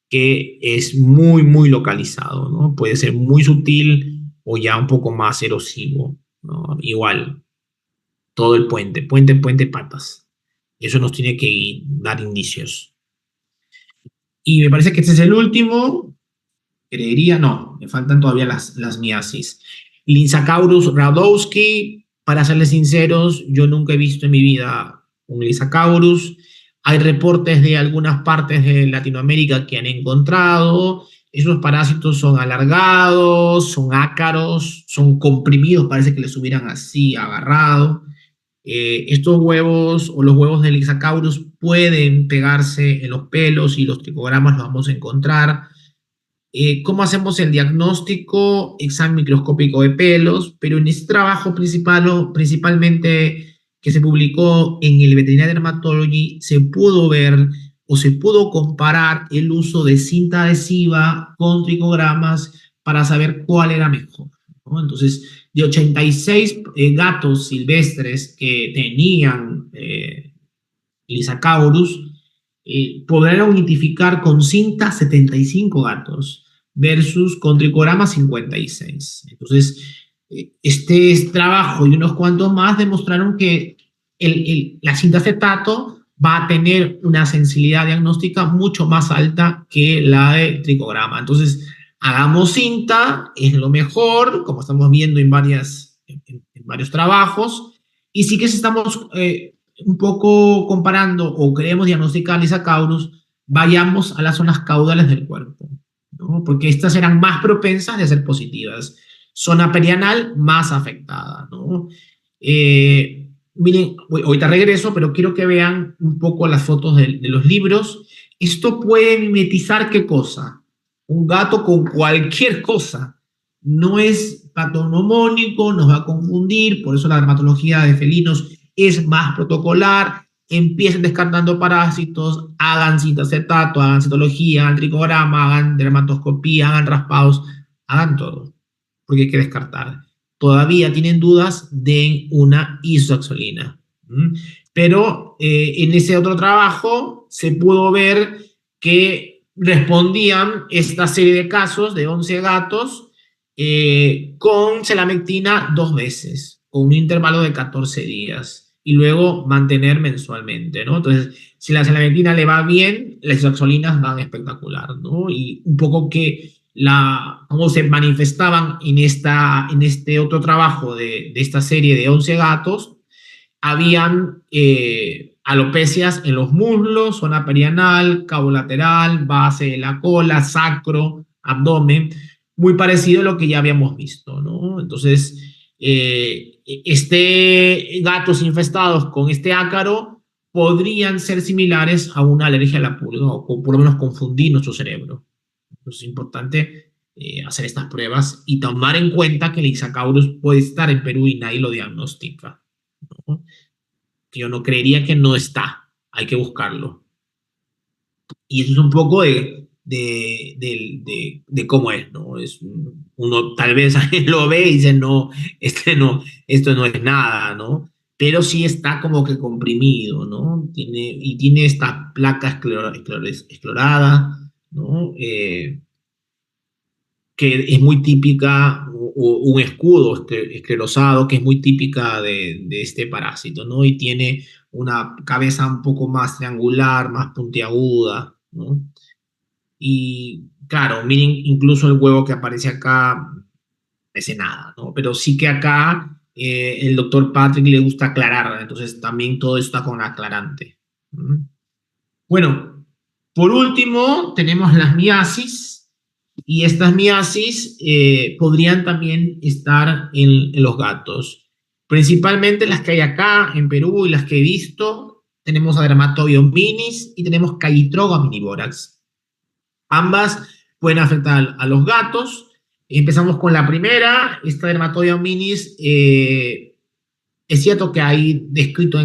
que es muy, muy localizado, ¿no? Puede ser muy sutil o ya un poco más erosivo, ¿no? Igual, todo el puente, puente, puente, patas. Eso nos tiene que dar indicios. Y me parece que este es el último, creería, no, me faltan todavía las miasis. Linsacaurus radowski, para serles sinceros, yo nunca he visto en mi vida un Linsacaurus. Hay reportes de algunas partes de Latinoamérica que han encontrado. Esos parásitos son alargados, son ácaros, son comprimidos, parece que les hubieran así agarrado. Estos huevos o los huevos del Linsacaurus pueden pegarse en los pelos, y los tricogramas los vamos a encontrar. ¿Cómo hacemos el diagnóstico? Examen microscópico de pelos, pero en este trabajo principalmente que se publicó en el Veterinary Dermatology, se pudo ver o se pudo comparar el uso de cinta adhesiva con tricogramas para saber cuál era mejor, ¿no? Entonces, de 86 gatos silvestres que tenían Lysacaurus, podrán identificar con cinta 75 gatos versus con tricorama 56. Entonces, este trabajo y unos cuantos más demostraron que la cinta acetato va a tener una sensibilidad diagnóstica mucho más alta que la de tricograma. Entonces, hagamos cinta, es lo mejor, como estamos viendo en varios trabajos, y sí que estamos un poco comparando o queremos diagnosticar Lysacaurus, vayamos a las zonas caudales del cuerpo, ¿no? Porque estas serán más propensas de ser positivas. Zona perianal más afectada, ¿no? Miren, ahorita regreso, pero quiero que vean un poco las fotos de los libros. Esto puede mimetizar ¿qué cosa? Un gato con cualquier cosa. No es patognomónico, nos va a confundir, por eso la dermatología de felinos es más protocolar. Empiecen descartando parásitos, hagan citacetato, hagan citología, hagan tricograma, hagan dermatoscopía, hagan raspados, hagan todo, porque hay que descartar. Todavía tienen dudas de una isoxolina. ¿Mm? Pero en ese otro trabajo se pudo ver que respondían esta serie de casos de 11 gatos con selamectina 2 veces, con un intervalo de 14 días, y luego mantener mensualmente, ¿no? Entonces, si la selamectina le va bien, las isoxolinas van espectacular, ¿no? Y un poco que cómo se manifestaban en este otro trabajo de esta serie de 11 gatos, habían alopecias en los muslos, zona perianal, cabo lateral, base de la cola, sacro, abdomen, muy parecido a lo que ya habíamos visto, ¿no? Entonces, gatos infestados con este ácaro podrían ser similares a una alergia a la pulga, o por lo menos confundir nuestro cerebro. Entonces, es importante hacer estas pruebas y tomar en cuenta que el Isacaurus puede estar en Perú y nadie lo diagnostica, ¿no? Que yo no creería que no está, hay que buscarlo. Y eso es un poco de cómo es, ¿no? Uno tal vez lo ve y dice, no, esto no es nada, ¿no? Pero sí está como que comprimido, ¿no? Tiene esta placa esclerada, ¿no? Que es muy típica, o un escudo esclerosado, que es muy típica de este parásito, ¿no? Y tiene una cabeza un poco más triangular, más puntiaguda, ¿no? Y claro, miren, incluso el huevo que aparece acá, parece nada, ¿no? Pero sí que acá el doctor Patrick le gusta aclarar, entonces también todo está con aclarante. ¿Mm? Bueno, por último, tenemos las miasis, y estas miasis podrían también estar en los gatos. Principalmente las que hay acá en Perú y las que he visto, tenemos a Dermatobium minis y tenemos Calitroga miniborax. Ambas pueden afectar a los gatos. Empezamos con la primera, esta Dermatobium minis. Es cierto que hay descrito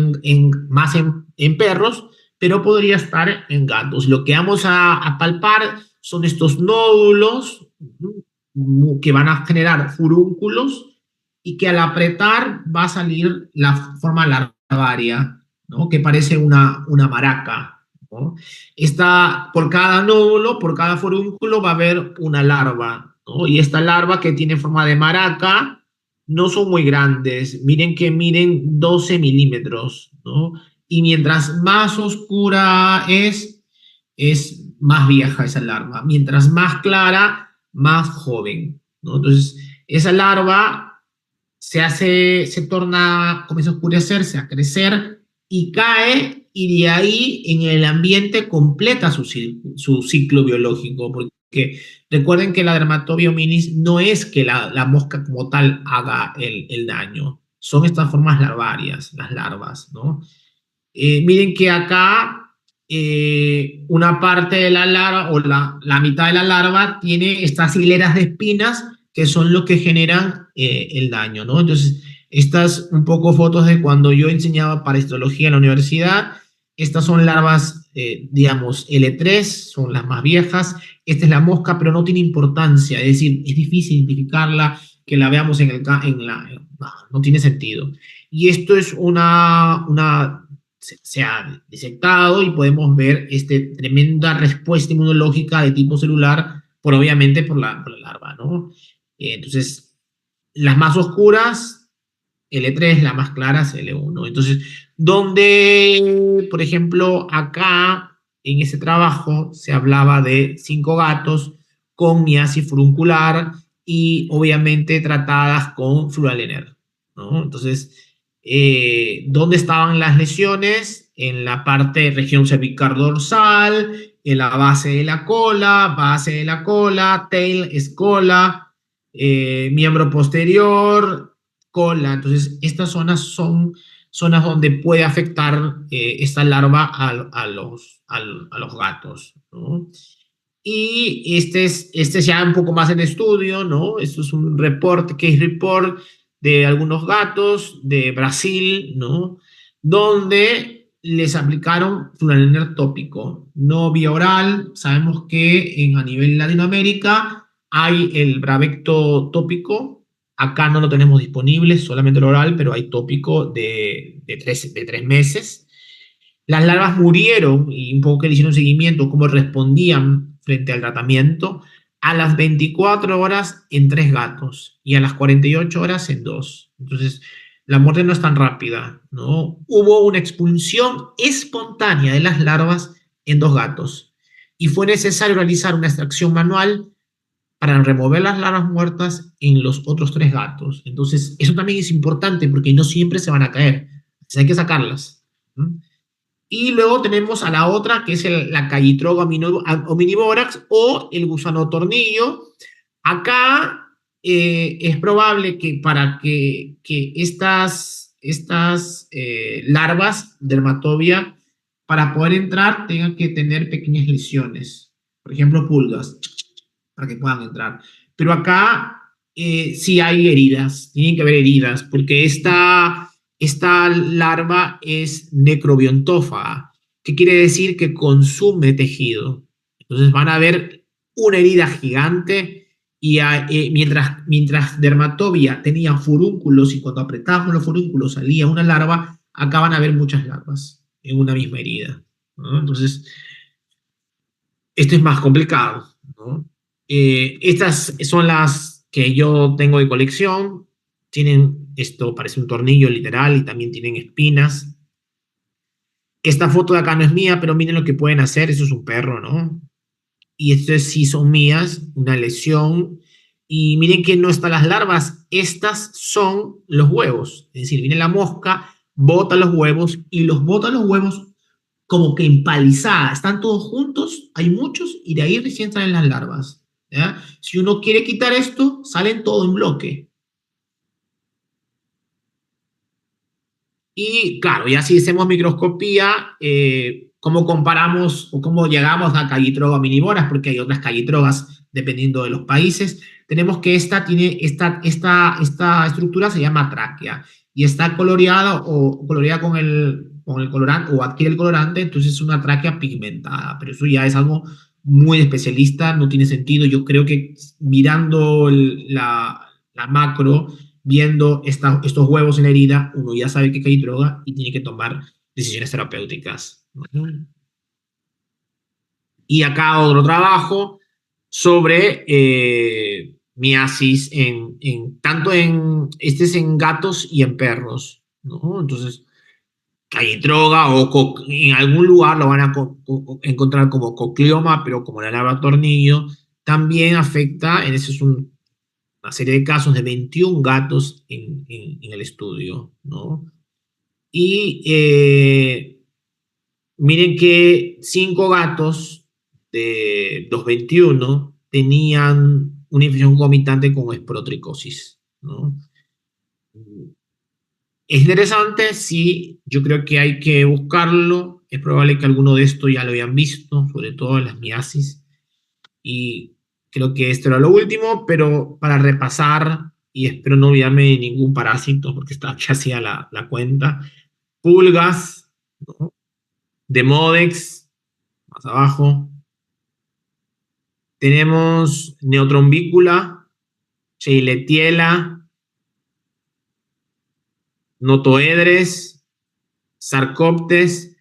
más en perros, pero podría estar en gatos. Lo que vamos a palpar son estos nódulos que van a generar furúnculos, y que al apretar va a salir la forma larvaria, ¿no? Que parece una maraca, ¿no? Por cada nódulo, por cada furúnculo va a haber una larva, ¿no? Y esta larva, que tiene forma de maraca, no son muy grandes. Miren que miden 12 milímetros, ¿no? Y mientras más oscura es más vieja esa larva. Mientras más clara, más joven, ¿no? Entonces, esa larva se torna, comienza a oscurecerse, a crecer, y cae, y de ahí en el ambiente completa su ciclo biológico, porque recuerden que la Dermatobio minis no es que la mosca como tal haga el daño, son estas formas larvarias, las larvas, ¿no? Miren que acá una parte de la larva, o la mitad de la larva, tiene estas hileras de espinas que son lo que generan el daño, ¿no? Entonces, estas un poco fotos de cuando yo enseñaba parasitología en la universidad. Estas son larvas, digamos, L3, son las más viejas. Esta es la mosca, pero no tiene importancia, es decir, es difícil identificarla, que la veamos no tiene sentido. Y esto es se ha disectado, y podemos ver tremenda respuesta inmunológica de tipo celular, obviamente por la larva, ¿no? Entonces, las más oscuras, L3, las más claras, L1. Entonces, donde, por ejemplo, acá, en ese trabajo, se hablaba de 5 gatos con miasis furuncular, y obviamente tratadas con flualener, ¿no? Entonces, ¿dónde estaban las lesiones? En la parte región cervical dorsal, en la base de la cola, tail es cola, miembro posterior, cola. Entonces, estas zonas son zonas donde puede afectar esta larva a los gatos, ¿no? Y este es ya un poco más en estudio, ¿no? Esto es un case report de algunos gatos de Brasil, ¿no? Donde les aplicaron fluoxetina tópico, no vía oral. Sabemos que a nivel Latinoamérica hay el Bravecto tópico. Acá no lo tenemos disponible, solamente el oral, pero hay tópico de de 3 meses. Las larvas murieron y un poco que le hicieron seguimiento, cómo respondían frente al tratamiento, a las 24 horas en 3 gatos y a las 48 horas en 2. Entonces, la muerte no es tan rápida, ¿no? Hubo una expulsión espontánea de las larvas en 2 gatos y fue necesario realizar una extracción manual para remover las larvas muertas en los otros 3 gatos. Entonces, eso también es importante porque no siempre se van a caer. Entonces, hay que sacarlas. ¿No? Y luego tenemos a la otra, que es la Callitroga omnivorax o el gusano tornillo. Acá es probable que para que estas larvas dermatobia, para poder entrar, tengan que tener pequeñas lesiones. Por ejemplo, pulgas, para que puedan entrar. Pero acá sí hay heridas, tienen que haber heridas, porque esta larva es necrobiontófaga, que quiere decir que consume tejido. Entonces van a ver una herida gigante y mientras dermatobia tenía furúnculos y cuando apretábamos los furúnculos salía una larva, acá van a ver muchas larvas en una misma herida. ¿No? Entonces, esto es más complicado. ¿No? Estas son las que yo tengo de colección. Tienen, esto parece un tornillo literal y también tienen espinas. Esta foto de acá no es mía, pero miren lo que pueden hacer. Eso es un perro, ¿no? Y estas sí son mías, una lesión. Y miren que no están las larvas. Estas son los huevos. Es decir, viene la mosca, bota los huevos y los bota los huevos como que empalizada, están todos juntos, hay muchos, y de ahí recién salen las larvas. ¿Ya? Si uno quiere quitar esto, salen todo en bloque. Y claro, ya si hacemos microscopía, ¿cómo comparamos o cómo llegamos a Callitroga minivoras? Porque hay otras Callitrogas dependiendo de los países. Tenemos que esta estructura se llama tráquea y está coloreada o coloreada con el colorante o adquiere el colorante, entonces es una tráquea pigmentada, pero eso ya es algo muy especialista, no tiene sentido. Yo creo que mirando la macro, viendo estos huevos en la herida, uno ya sabe que hay droga y tiene que tomar decisiones terapéuticas. Y acá otro trabajo sobre miasis tanto este es en gatos y en perros, ¿no? Entonces, hay droga o en algún lugar lo van a encontrar como coclioma, pero como la larva tornillo, también afecta, ese es una serie de casos de 21 gatos en el estudio, ¿no? Y miren que 5 gatos de los 21 tenían una infección concomitante con esporotricosis, ¿no? Es interesante, sí, yo creo que hay que buscarlo. Es probable que alguno de estos ya lo hayan visto, sobre todo en las miasis. Y creo que esto era lo último, pero para repasar, y espero no olvidarme de ningún parásito, porque está aquí hacía la cuenta. Pulgas, ¿no? Demodex, más abajo. Tenemos Neotrombícula, Cheiletiela, Notoedres, Sarcoptes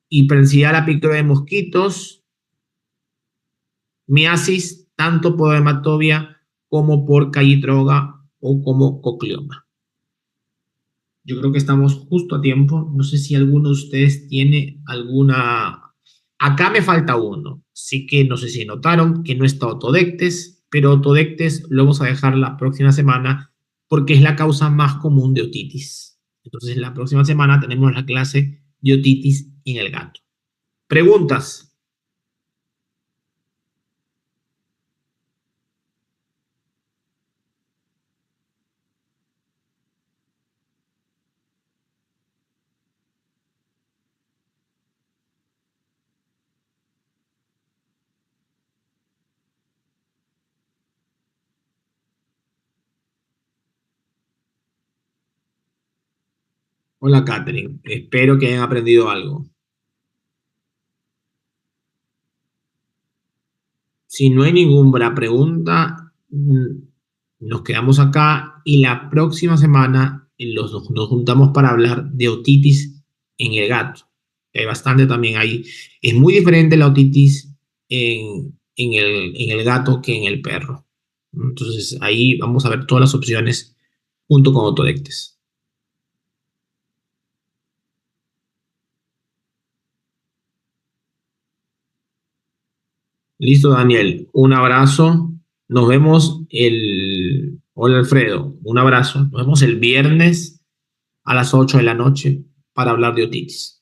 y Prensidala pictora de mosquitos, miasis, tanto por hematobia como por callitroga o como cocleoma. Yo creo que estamos justo a tiempo. No sé si alguno de ustedes tiene alguna... Acá me falta uno. Así que no sé si notaron que no está Otodectes, pero Otodectes lo vamos a dejar la próxima semana porque es la causa más común de otitis. Entonces, la próxima semana tenemos la clase de otitis en el gato. ¿Preguntas? Hola, Catherine. Espero que hayan aprendido algo. Si no hay ninguna pregunta, nos quedamos acá y la próxima semana nos juntamos para hablar de otitis en el gato. Hay bastante también ahí. Es muy diferente la otitis en el gato que en el perro. Entonces ahí vamos a ver todas las opciones junto con Autodectes. Listo, Daniel. Un abrazo. Nos vemos el... Hola, Alfredo. Un abrazo. Nos vemos el viernes a las 8 de la noche para hablar de otitis.